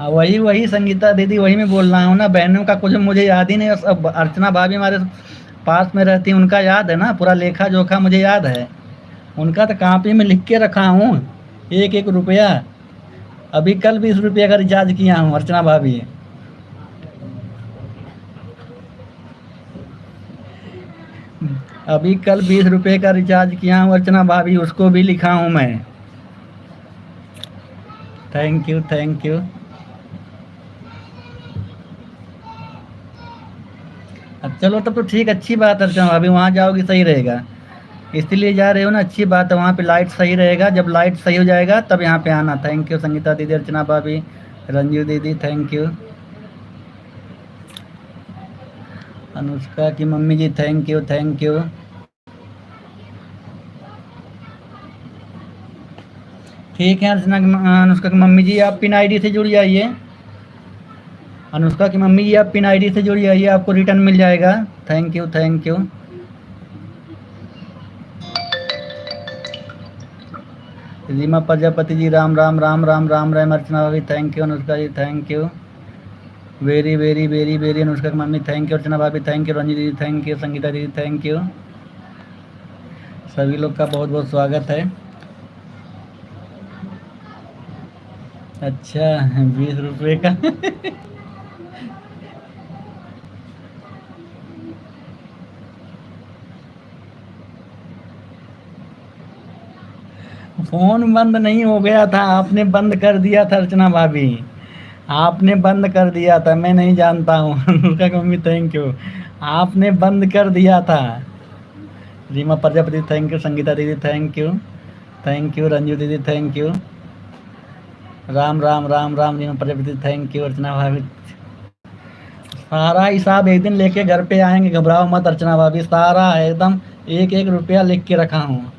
वही संगीता दीदी, वही मैं बोल रहा हूँ ना, बहनों का कुछ मुझे याद ही नहीं। अब अर्चना भाभी हमारे पास में रहती, उनका याद है ना, पूरा लेखा जोखा मुझे याद है, उनका तो कॉपी में लिख के रखा हूँ, एक एक रुपया। अभी कल 20 रुपये का रिचार्ज किया हूँ अर्चना भाभी। अभी कल 20 रुपये का रिचार्ज किया हूँ अर्चना भाभी, उसको भी लिखा हूँ मैं। Thank you. अब चलो तब तो ठीक, अच्छी बात है अर्चना भाभी, वहाँ जाओगी सही रहेगा, इसलिए जा रहे हो ना, अच्छी बात है, वहाँ पे लाइट सही रहेगा, जब लाइट सही हो जाएगा तब यहाँ पे आना। थैंक यू संगीता दीदी, अर्चना भाभी, रंजू दीदी, थैंक यू। अनुष्का की मम्मी जी थैंक यू। ठीक है अनुष्का की मम्मी जी, आप पिन आईडी से जुड़ जाइए, अनुष्का की मम्मी जी आप पिन आईडी से जुड़ जाइए, आपको रिटर्न मिल जाएगा। Thank you. रीमा प्रजापति जी राम राम राम राम राम राम। अर्चना भाभी thank you. Anushka ji thank you. Very very very very. Anushka की मम्मी थैंक यू। अर्चना भाभी थैंक यू। रंजी दीदी थैंक यू। संगीता दीदी थैंक यू। सभी लोग का बहुत बहुत स्वागत है। अच्छा 20 रुपये का फोन बंद नहीं हो गया था, आपने बंद कर दिया था अर्चना भाभी, आपने बंद कर दिया था, मैं नहीं जानता हूँ उनका मम्मी थैंक यू, आपने बंद कर दिया था। Reema Prajapati thank you. संगीता दीदी thank you. Thank you. Ranju दीदी thank you. Ram Ram Ram Ram. Reema Prajapati thank you. Archana भाभी सारा हिसाब एक दिन लेके घर पे आएंगे, घबराओ मत अर्चना भाभी, सारा एकदम एक एक रुपया लिख के रखा हूँ।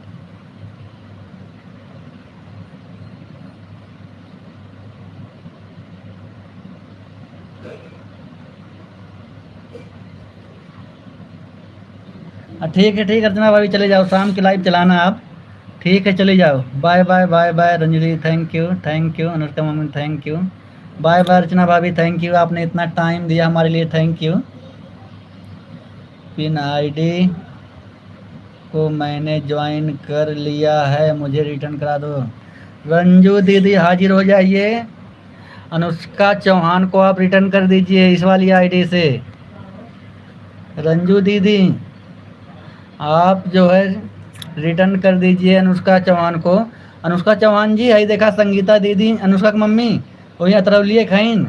ठीक है अर्चना भाभी चले जाओ, शाम की लाइव चलाना आप। ठीक है चले जाओ। Bye bye bye bye. Ranjali thank you thank you. Anushka mummy thank you. Bye bye Archana भाभी थैंक यू, आपने इतना टाइम दिया हमारे लिए, थैंक यू। पिन आईडी को मैंने ज्वाइन कर लिया है, मुझे रिटर्न करा दो। रंजू दीदी हाजिर हो जाइए। अनुष्का चौहान को आप रिटर्न कर दीजिए इस वाली आईडी से। रंजू दीदी आप जो है रिटर्न कर दीजिए अनुष्का चौहान को। अनुष्का चौहान जी है देखा, संगीता दीदी अनुष्का की मम्मी वही अतरौलिए खैन।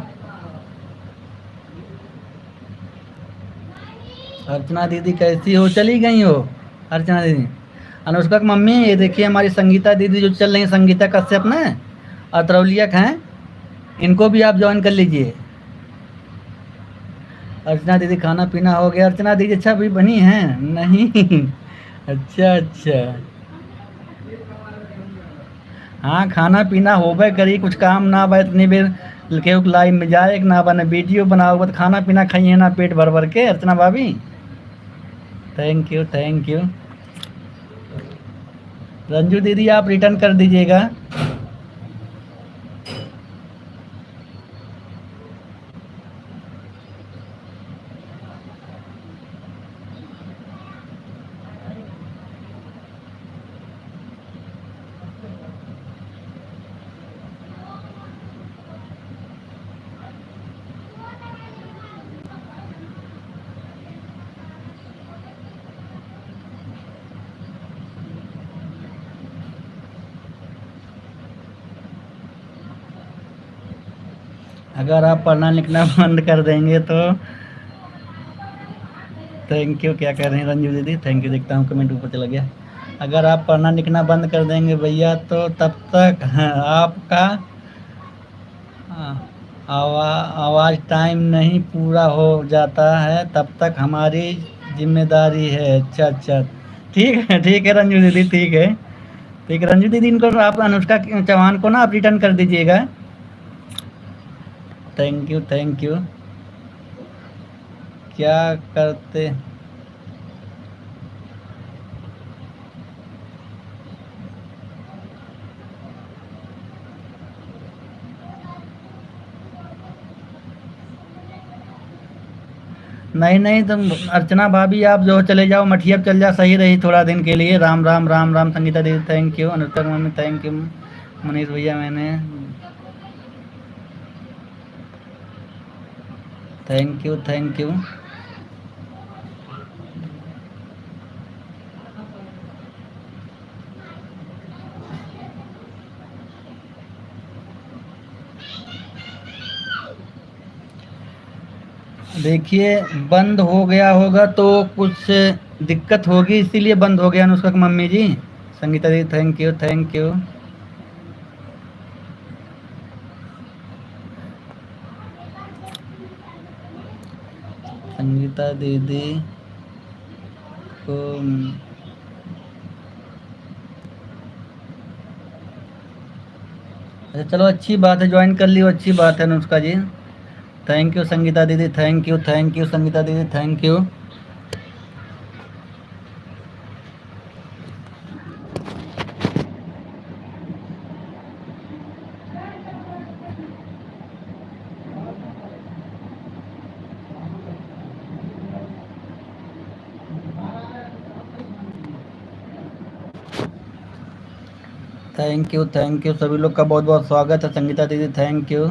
अर्चना दीदी कैसी हो, चली गई हो अर्चना दीदी। अनुष्का की मम्मी ये देखिए हमारी संगीता दीदी जो चल रही है, संगीता कश्यप ना, अतरौलिया हैं, इनको भी आप ज्वाइन कर लीजिए। अर्चना दीदी खाना पीना हो गया। अर्चना दीदी अच्छा भी बनी हैं नहीं अच्छा हाँ खाना पीना होबे करी, कुछ काम ना बा इतनी बेर के लाइव में जाए ना बने वीडियो बनाओ तो खाना पीना खाइए ना पेट भर भर के। अर्चना भाभी thank you thank you. Ranju दीदी आप रिटर्न कर दीजिएगा। अगर आप पढ़ना लिखना बंद कर देंगे तो थैंक यू। क्या कह रहे हैं रंजू दीदी, थैंक यू, देखता हूँ कमेंट ऊपर चला गया। अगर आप पढ़ना लिखना बंद कर देंगे भैया तो तब तक आपका आवाज़ टाइम नहीं पूरा हो जाता है, तब तक हमारी जिम्मेदारी है। अच्छा ठीक है रंजू दीदी, ठीक है रंजू दीदी, इनको आप अनुष्का चौहान को ना आप रिटर्न कर दीजिएगा। Thank you. क्या करते नहीं तुम अर्चना भाभी आप जो चले जाओ, मठिया चल जाओ, सही रही थोड़ा दिन के लिए। राम राम राम राम। संगीता दीदी thank you. Anushka mummy thank you. Manish भैया मैंने थैंक यू। देखिए बंद हो गया होगा तो कुछ दिक्कत होगी, इसीलिए बंद हो गया अनुष्का की मम्मी जी। संगीता दीदी थैंक यू। संगीता दीदी को अच्छा चलो अच्छी बात है, ज्वाइन कर लियो, अच्छी बात है अनुष्का जी। थैंक यू संगीता दीदी थैंक यू संगीता दीदी थैंक यू। थैंक यू सभी लोग का बहुत बहुत स्वागत है। संगीता दीदी थैंक यू।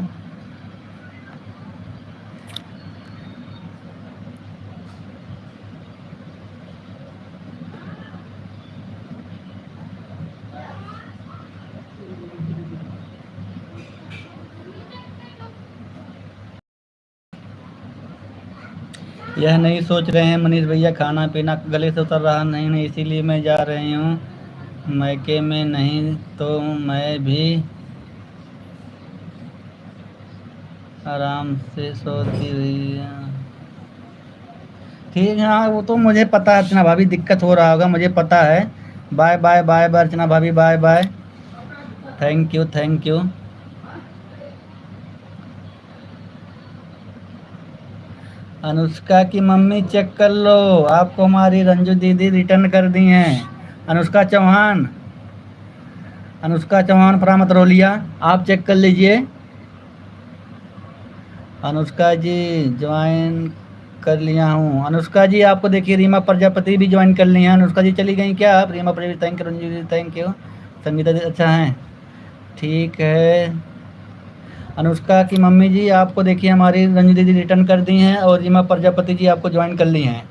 यह नहीं सोच रहे हैं मनीष भैया खाना पीना गले से उतर रहा नहीं इसीलिए मैं जा रही हूँ मैके में, नहीं तो मैं भी आराम से सोती हुई। ठीक है, हाँ वो तो मुझे पता है अर्चना भाभी, दिक्कत हो रहा होगा मुझे पता है। Bye bye bye bye Archana भाभी, bye bye. Thank you. Anushka की मम्मी चेक कर लो, आपको हमारी रंजू दीदी रिटर्न कर दी हैं। अनुष्का चौहान फ्राम अतरौलिया, आप चेक कर लीजिए। अनुष्का जी ज्वाइन कर लिया हूँ। अनुष्का जी आपको देखिए रीमा प्रजापति भी ज्वाइन कर ली हैं। अनुष्का जी चली गई क्या आप? Reema Prajapati thank you, Ranju ji thank you, Sangeeta ji अच्छा है, ठीक है। अनुष्का की मम्मी जी आपको देखिए हमारी रंजू दीदी रिटर्न कर दी हैं और रीमा प्रजापति जी आपको ज्वाइन कर ली हैं।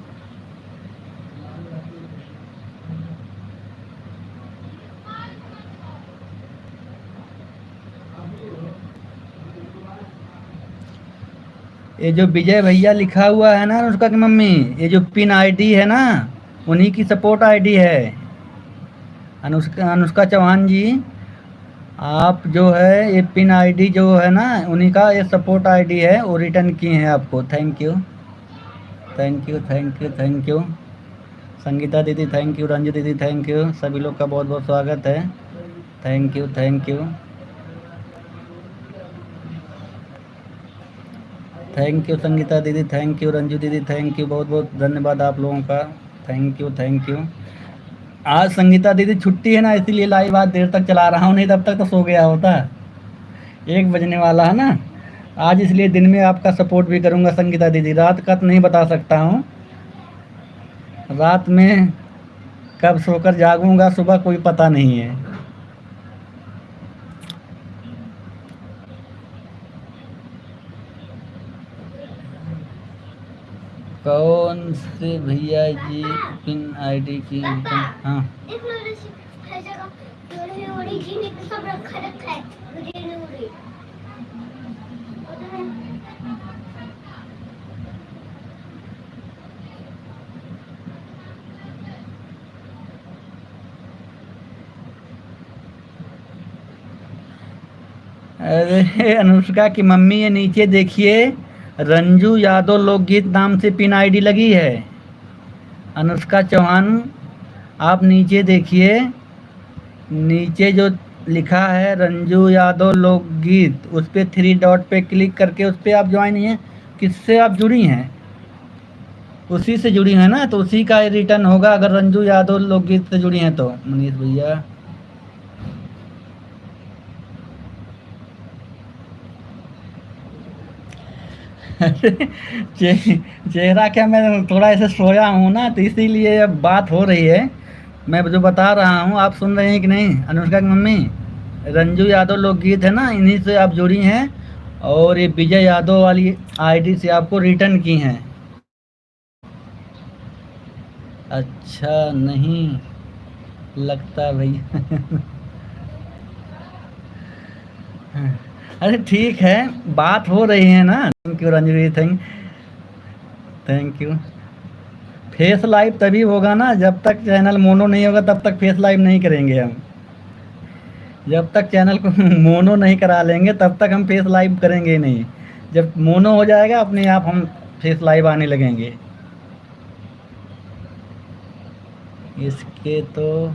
ये जो विजय भैया लिखा हुआ है ना अनुष्का की मम्मी, ये जो पिन आईडी है ना उन्हीं की सपोर्ट आईडी है। अनुष्का चौहान जी, आप जो है ये पिन आईडी जो है ना उन्हीं का ये सपोर्ट आईडी है, वो रिटर्न किए हैं आपको। Thank you. संगीता दीदी थैंक यू, रंजू दीदी थैंक यू, सभी लोग का बहुत बहुत स्वागत है। Thank you. Thank you Sangeeta दीदी, थैंक यू रंजू दीदी, थैंक यू, बहुत बहुत धन्यवाद आप लोगों का। Thank you. आज संगीता दीदी छुट्टी है ना इसीलिए लाइव आज देर तक चला रहा हूँ, नहीं तब तक तो सो गया होता। 1 बजने वाला है ना आज, इसलिए दिन में आपका सपोर्ट भी करूँगा संगीता दीदी, रात का तो नहीं बता सकता हूँ। रात में कब सोकर जागूंगा सुबह कोई पता नहीं है। कौन से भैया जी पिन आईडी की? हाँ अरे अनुष्का की मम्मी ये नीचे देखिए, रंजू यादव लोकगीत नाम से पिन आईडी लगी है। अनुष्का चौहान आप नीचे देखिए, नीचे जो लिखा है रंजू यादव लोकगीत, उस पर 3 डॉट पे क्लिक करके उस पर आप ज्वाइन हैं। किससे आप जुड़ी हैं? उसी से जुड़ी हैं ना, तो उसी का रिटर्न होगा अगर रंजू यादव लोकगीत से जुड़ी हैं तो। मनीष भैया चेहरा क्या, मैं थोड़ा ऐसे सोया हूँ ना तो इसीलिए अब बात हो रही है। मैं जो बता रहा हूँ आप सुन रहे हैं कि नहीं? अनुष्का की मम्मी रंजू यादव लोकगीत है ना, इन्हीं से आप जुड़ी हैं और ये विजय यादव वाली आईडी से आपको रिटर्न की हैं। अच्छा नहीं लगता भैया। अरे ठीक है, बात हो रही है ना। Thank you Ranju ji, thank you. Face live तभी होगा ना जब तक चैनल मोनो नहीं होगा, तब तक फेस लाइव नहीं करेंगे हम। जब तक चैनल को मोनो नहीं करा लेंगे तब तक हम फेस लाइव करेंगे नहीं। जब मोनो हो जाएगा अपने आप हम फेस लाइव आने लगेंगे। इसके तो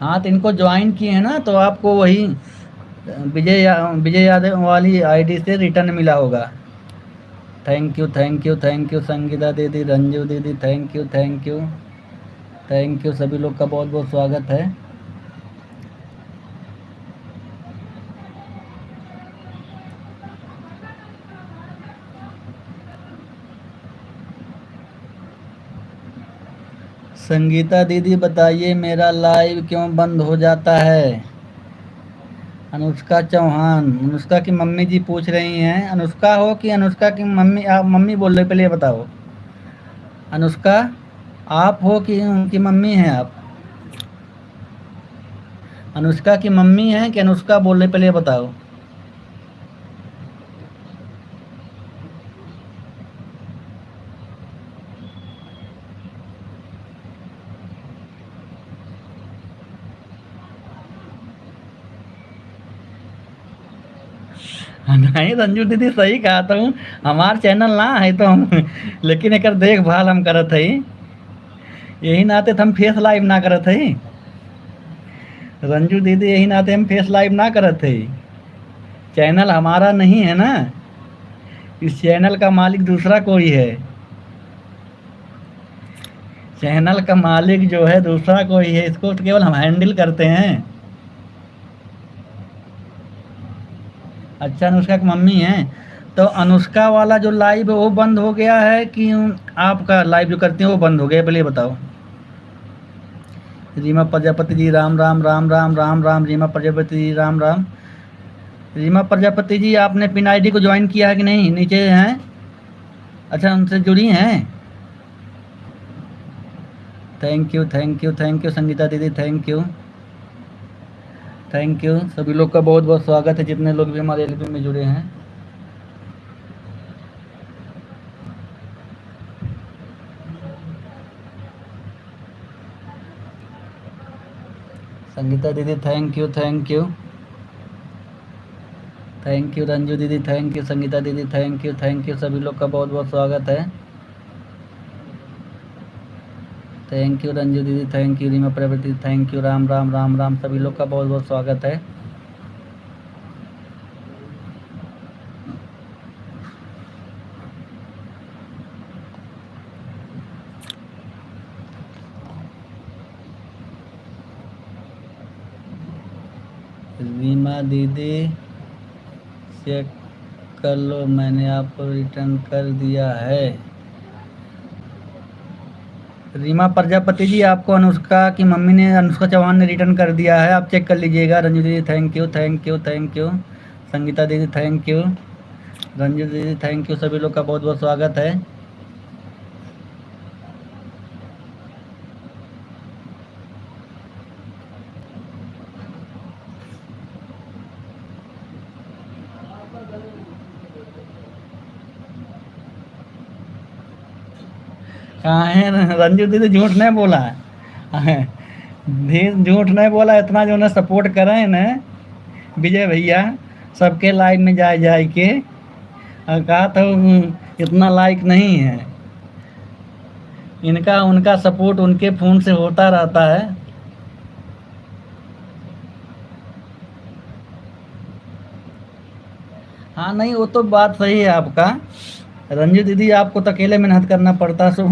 हाँ, तो इनको ज्वाइन किए हैं ना तो आपको वही विजय यादव वाली आईडी से रिटर्न मिला होगा। थैंक यू संगीता दीदी, रंजू दीदी थैंक यू, सभी लोग का बहुत बहुत स्वागत है। संगीता दीदी बताइए मेरा लाइव क्यों बंद हो जाता है। अनुष्का चौहान, अनुष्का की मम्मी जी पूछ रही हैं। अनुष्का हो कि अनुष्का की मम्मी, आप मम्मी बोल रहे, पहले ये बताओ। अनुष्का आप हो कि उनकी मम्मी हैं आप? अनुष्का की मम्मी हैं कि अनुष्का बोल रहे, पहले ये बताओ। नहीं रंजू दीदी सही कहा था हूँ। हमार चैनल ना है तो हम लेकिन एक देखभाल हम करत है, यही नाते तो हम फेस लाइव ना करत है। रंजू दीदी यही नाते हम फेस लाइव ना करत है। चैनल हमारा नहीं है ना, इस चैनल का मालिक दूसरा कोई है। चैनल का मालिक जो है दूसरा कोई है, इसको तो केवल हम हैंडल करते हैं। अच्छा अनुष्का की मम्मी हैं, तो अनुष्का वाला जो लाइव है वो बंद हो गया है कि आपका लाइव जो करते हैं वो बंद हो गया, पहले ये बताओ। रीमा प्रजापति जी राम राम राम राम राम राम। रीमा प्रजापति जी राम राम। रीमा प्रजापति जी आपने पिन आईडी को ज्वाइन किया है कि नहीं? नीचे हैं, अच्छा उनसे जुड़ी हैं। Thank you thank you thank you Sangeeta दीदी, थैंक यू थैंक यू। सभी लोग का बहुत बहुत स्वागत है, जितने लोग भी हमारे एलपी में जुड़े हैं। संगीता दीदी thank you thank you thank you. Ranju दीदी थैंक यू। संगीता दीदी थैंक यू। सभी लोग का बहुत बहुत स्वागत है। थैंक यू रंजू दीदी, thank you. Reema Prajapati thank you. Ram Ram Ram Ram. सभी लोग का बहुत बहुत स्वागत है। रीमा दीदी चेक कर लो, मैंने आपको रिटर्न कर दिया है। रीमा प्रजापति जी आपको अनुष्का की मम्मी ने, अनुष्का चौहान ने रिटर्न कर दिया है, आप चेक कर लीजिएगा। रंजू दीदी thank you thank you thank you. Sangeeta दीदी थैंक यू। रंजू दीदी थैंक यू। सभी लोग का बहुत बहुत स्वागत है। कहाँ है रंजू दीदी? झूठ नहीं बोला है, झूठ नहीं बोला। इतना जो ना सपोर्ट कर रहे हैं ना विजय भैया, सबके लाइव में जाए जाए के, और कहा था इतना लाइक नहीं है इनका, उनका सपोर्ट उनके फ़ोन से होता रहता है। हाँ नहीं, वो तो बात सही है आपका। रंजू दीदी आपको तो अकेले मेहनत करना पड़ता, सो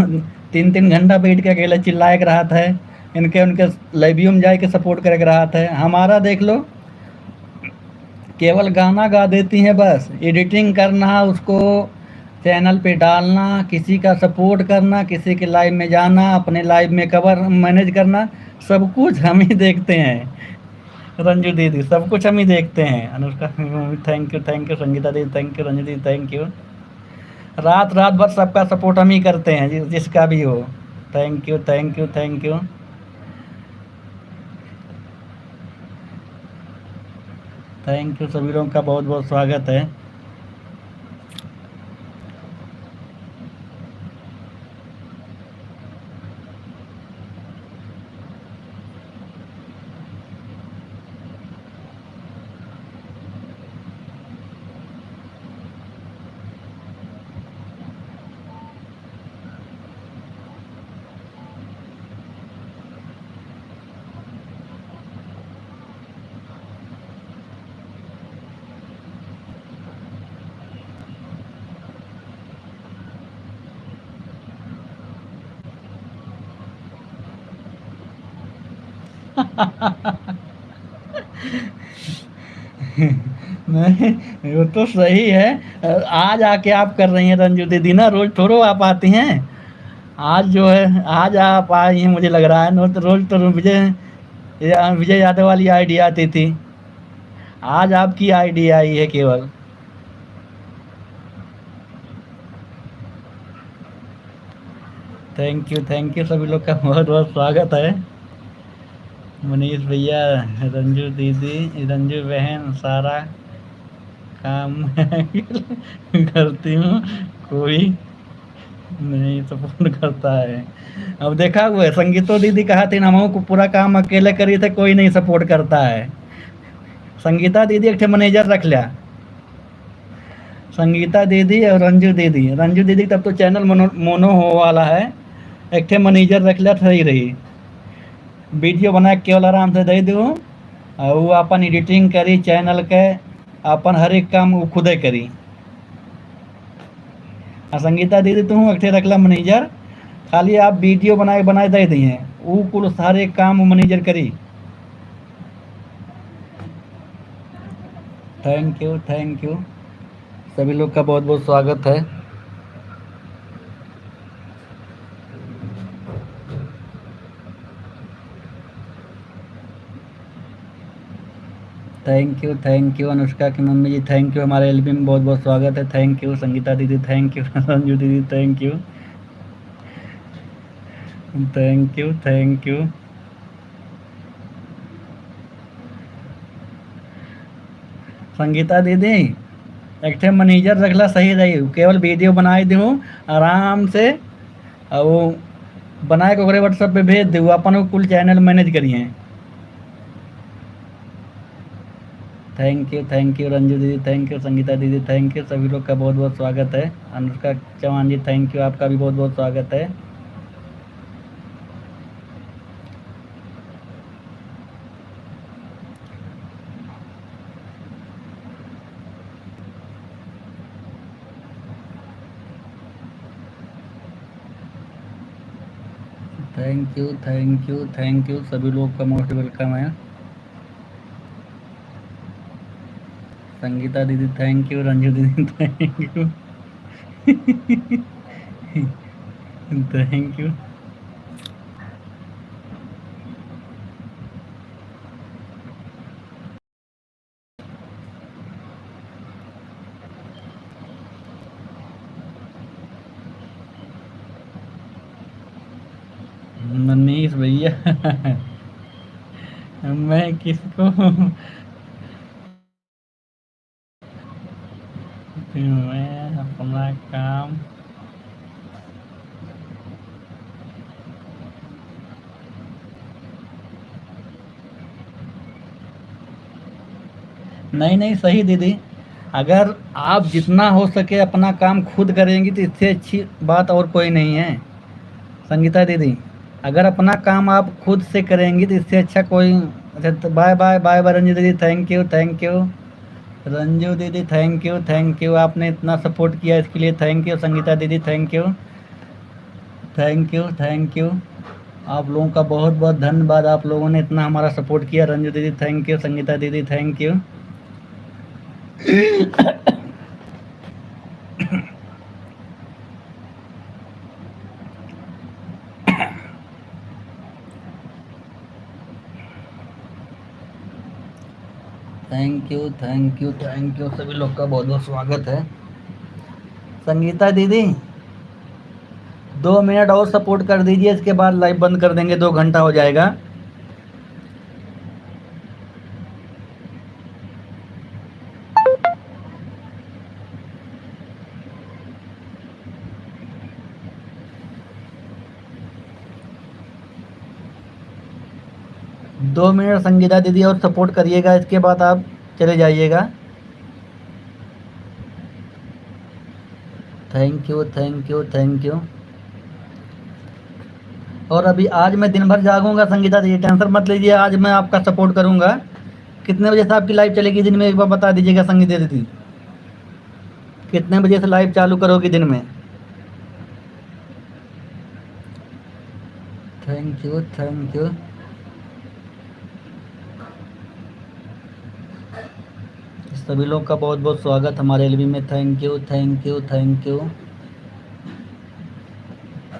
3-3 घंटा बैठ के अकेले चिल्लाए के रहा था, इनके उनके लाइवियों में जाके सपोर्ट करे के रहा था। हमारा देख लो, केवल गाना गा देती हैं, बस एडिटिंग करना, उसको चैनल पे डालना, किसी का सपोर्ट करना, किसी के लाइव में जाना, अपने लाइव में कवर मैनेज करना, सब कुछ हम ही देखते हैं। रंजू दीदी सब कुछ हम ही देखते हैं। अनुष्का थैंक यू संगीता दीदी थैंक यू। रंजू दीदी थैंक यू। रात रात भर सबका सपोर्ट हम ही करते हैं, जिसका भी हो। Thank you thank you thank you thank you. सभी लोगों का बहुत बहुत स्वागत है। नहीं, वो तो सही है। आज आके आप कर रही हैं रंजू दीदी ना, रोज थोड़ो आप आती हैं। आज जो है आज आप आए हैं मुझे लग रहा है, नो तो रोज तो विजय यादव वाली आइडिया आती थी, आज आपकी आइडिया आई है केवल। थैंक यू सभी लोग का बहुत बहुत स्वागत है। मनीष भैया, रंजू दीदी, रंजू बहन, सारा काम करती हूँ, कोई नहीं सपोर्ट करता है। अब देखा हुआ है, संगीतो दीदी कहा थी ना, हम को पूरा काम अकेले करी थे, कोई नहीं सपोर्ट करता है। संगीता दीदी एक मैनेजर रख लिया, संगीता दीदी और रंजू दीदी तब तो चैनल मोनो हो वाला है, एक मैनेजर रख लिया सही रही। वीडियो बना के केवल आराम से दे दूँ और वो अपन एडिटिंग करी चैनल के, अपन हर एक काम वो खुदे करी। संगीता दीदी तुम एक रखला मैनेजर, खाली आप वीडियो बनाए दे दिए, वो कुल सारे काम मैनेजर करी। थैंक यू सभी लोग का बहुत बहुत स्वागत है। थैंक यू अनुष्का की मम्मी जी, थैंक यू, हमारे एलबी में बहुत बहुत स्वागत है। थैंक यू संगीता दीदी, थैंक यू रंजू दीदी, thank you thank you. Sangeeta दीदी एक मैनेजर रखला सही रही, केवल वीडियो बनाए दूँ आराम से, और वो बनाए के व्हाट्सएप पे भेज दूँ, अपन कुल चैनल मैनेज करिए। थैंक यू रंजू दीदी, थैंक यू संगीता दीदी, थैंक यू सभी लोग का बहुत बहुत स्वागत है। अनुष्का चौहान जी थैंक यू, आपका भी बहुत बहुत स्वागत है। थैंक यू सभी लोग का मोस्ट वेलकम है। संगीता दीदी थैंक यू, रंजू दीदी thank you thank you. Manish भैया मैं किसको मैं अपना काम नहीं सही दीदी, अगर आप जितना हो सके अपना काम खुद करेंगी तो इससे अच्छी बात और कोई नहीं है। संगीता दीदी अगर अपना काम आप खुद से करेंगी तो इससे अच्छा कोई। अच्छा तो बाय बाय रंजू दीदी, थैंक यू रंजू दीदी, थैंक यू आपने इतना सपोर्ट किया इसके लिए थैंक यू। संगीता दीदी थैंक यू आप लोगों का बहुत बहुत धन्यवाद, आप लोगों ने इतना हमारा सपोर्ट किया। रंजू दीदी थैंक यू, संगीता दीदी थैंक यू थैंक यू सभी लोग का बहुत बहुत स्वागत है। संगीता दीदी 2 मिनट और सपोर्ट कर दीजिए, इसके बाद लाइव बंद कर देंगे, 2 घंटा हो जाएगा। दो मिनट संगीता दीदी और सपोर्ट करिएगा, इसके बाद आप चले जाइएगा। Thank you. और अभी आज मैं दिन भर जागूंगा संगीता दीदी, टेंशन मत लीजिए, आज मैं आपका सपोर्ट करूंगा। कितने बजे से आपकी लाइव चलेगी दिन में, एक बार बता दीजिएगा संगीता दीदी, कितने बजे से लाइव चालू करोगी दिन में। थैंक यू सभी लोग का बहुत बहुत स्वागत हमारे एलबी में। Thank you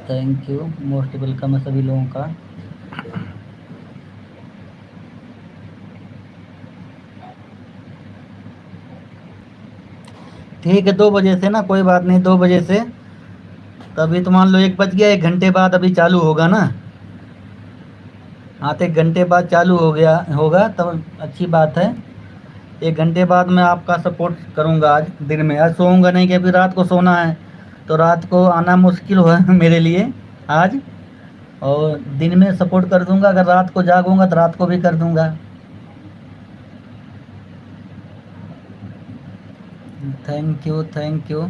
thank you, most welcome है सभी लोगों का। ठीक है, 2 बजे से ना, कोई बात नहीं, 2 बजे से। तभी तो मान लो 1 बज गया, 1 घंटे बाद अभी चालू होगा ना। हाँ, तो 1 घंटे बाद चालू हो गया होगा तब अच्छी बात है। 1 घंटे बाद मैं आपका सपोर्ट करूँगा। आज दिन में, आज सोऊंगा नहीं कि अभी रात को सोना है, तो रात को आना मुश्किल हो मेरे लिए आज। और दिन में सपोर्ट कर दूंगा, अगर रात को जागूंगा तो रात को भी कर दूंगा। Thank you, thank you.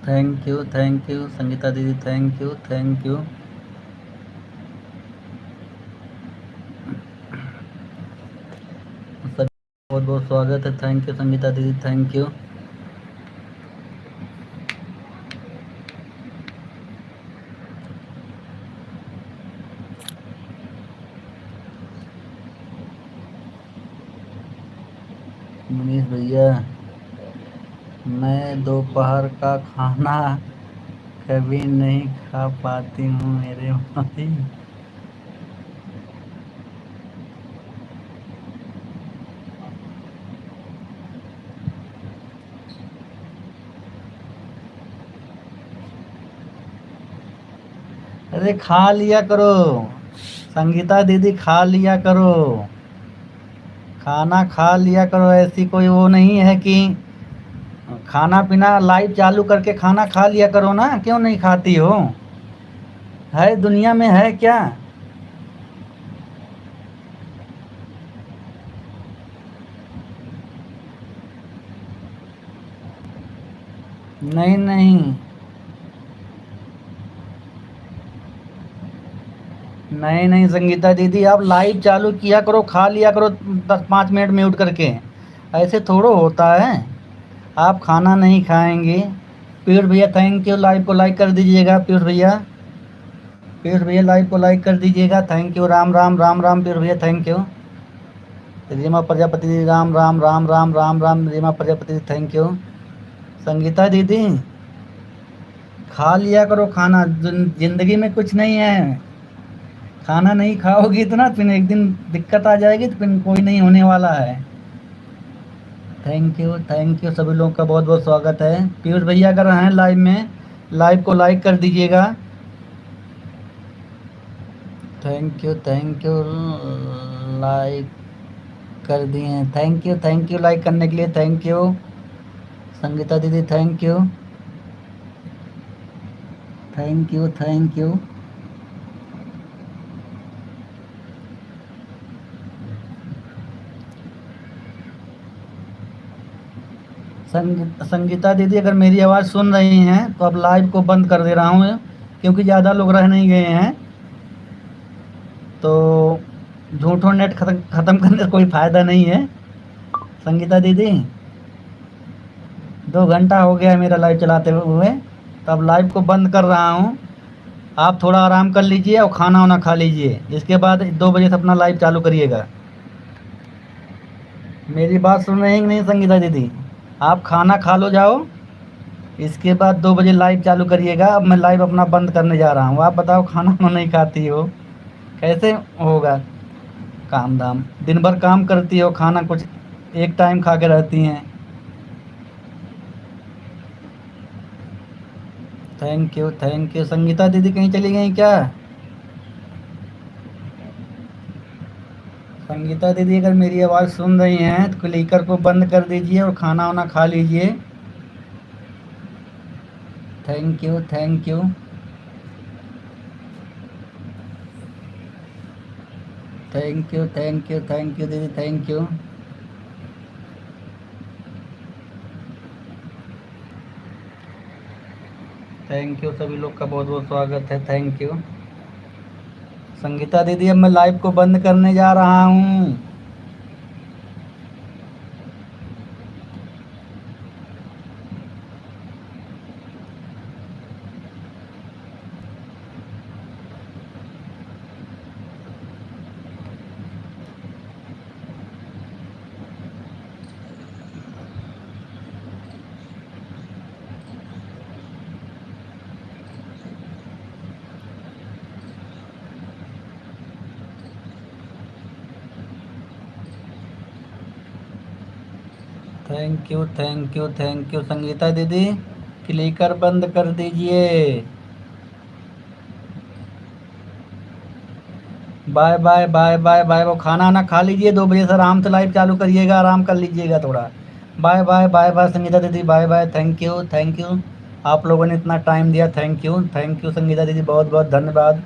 Thank you Sangeeta दीदी, थैंक यू, थैंक यू। सब बहुत बहुत स्वागत है। थैंक यू संगीता दीदी, थैंक यू। मनीष भैया, मैं दोपहर का खाना कभी नहीं खा पाती हूँ मेरे भाई। अरे खा लिया करो संगीता दीदी, खा लिया करो, खाना खा लिया करो। ऐसी कोई वो नहीं है कि खाना पीना लाइव चालू करके खाना खा लिया करो ना, क्यों नहीं खाती हो? है दुनिया में है क्या? नहीं नहीं नहीं नहीं संगीता दीदी, आप लाइव चालू किया करो, खा लिया करो 10-5 मिनट म्यूट करके। ऐसे थोड़ो होता है। आप खाना नहीं खाएंगे। पीयूष भैया थैंक यू, लाइव को लाइक कर दीजिएगा। पीयूष भैया, पीयूष भैया लाइव को लाइक कर दीजिएगा। Thank you, Ram Ram Ram Ram. पीयूष भैया thank you. Reema Prajapati ji, Ram Ram Ram Ram Ram Ram. Reema Prajapati ji thank you. Sangeeta दीदी, खा लिया करो खाना, जिंदगी में कुछ नहीं है। खाना नहीं खाओगी तो ना फिर एक दिन दिक्कत आ जाएगी, तो फिर कोई नहीं होने वाला है। थैंक यू, थैंक यू, सभी लोगों का बहुत बहुत स्वागत है। पीयूष भैया अगर हैं लाइव में, लाइव को लाइक कर दीजिएगा। थैंक यू, लाइक कर दिए। थैंक यू लाइक करने के लिए, थैंक यू। संगीता दीदी thank you, thank you, thank you. Sangeeta दीदी अगर मेरी आवाज़ सुन रही हैं तो अब लाइव को बंद कर दे रहा हूँ, क्योंकि ज़्यादा लोग रह नहीं गए हैं, तो झूठों नेट ख़त्म करने से कोई फ़ायदा नहीं है। संगीता दीदी, 2 घंटा हो गया है मेरा लाइव चलाते हुए, तो अब लाइव को बंद कर रहा हूँ। आप थोड़ा आराम कर लीजिए और खाना वाना खा लीजिए, इसके बाद 2 बजे से अपना लाइव चालू करिएगा। मेरी बात सुन रहे हैं कि नहीं संगीता दीदी? आप खाना खा लो जाओ, इसके बाद 2 बजे लाइव चालू करिएगा। अब मैं लाइव अपना बंद करने जा रहा हूँ। आप बताओ, खाना वाना नहीं खाती हो, कैसे होगा? काम धाम, दिन भर काम करती हो, खाना कुछ एक टाइम खा के रहती हैं। Thank you. संगीता दीदी कहीं चली गई क्या? संगीता दीदी अगर मेरी आवाज़ सुन रही हैं तो क्लिकर को बंद कर दीजिए और खाना वाना खा लीजिए। Thank you, thank you. Thank you, thank you, thank you दीदी, थैंक यू। थैंक यू, सभी लोग का बहुत बहुत स्वागत है। Thank you. संगीता दीदी अब मैं लाइव को बंद करने जा रहा हूँ। Thank you thank you thank you Sangeeta दीदी, क्लिकर बंद कर दीजिए। Bye bye bye bye bye. वो खाना ना खा लीजिए, 2 बजे से आराम से लाइव चालू करिएगा, आराम कर लीजिएगा थोड़ा। Bye bye bye bye Sangeeta दीदी, bye bye. Thank you thank you, आप लोगों ने इतना टाइम दिया, थैंक यू संगीता दीदी, बहुत बहुत धन्यवाद।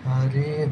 अरे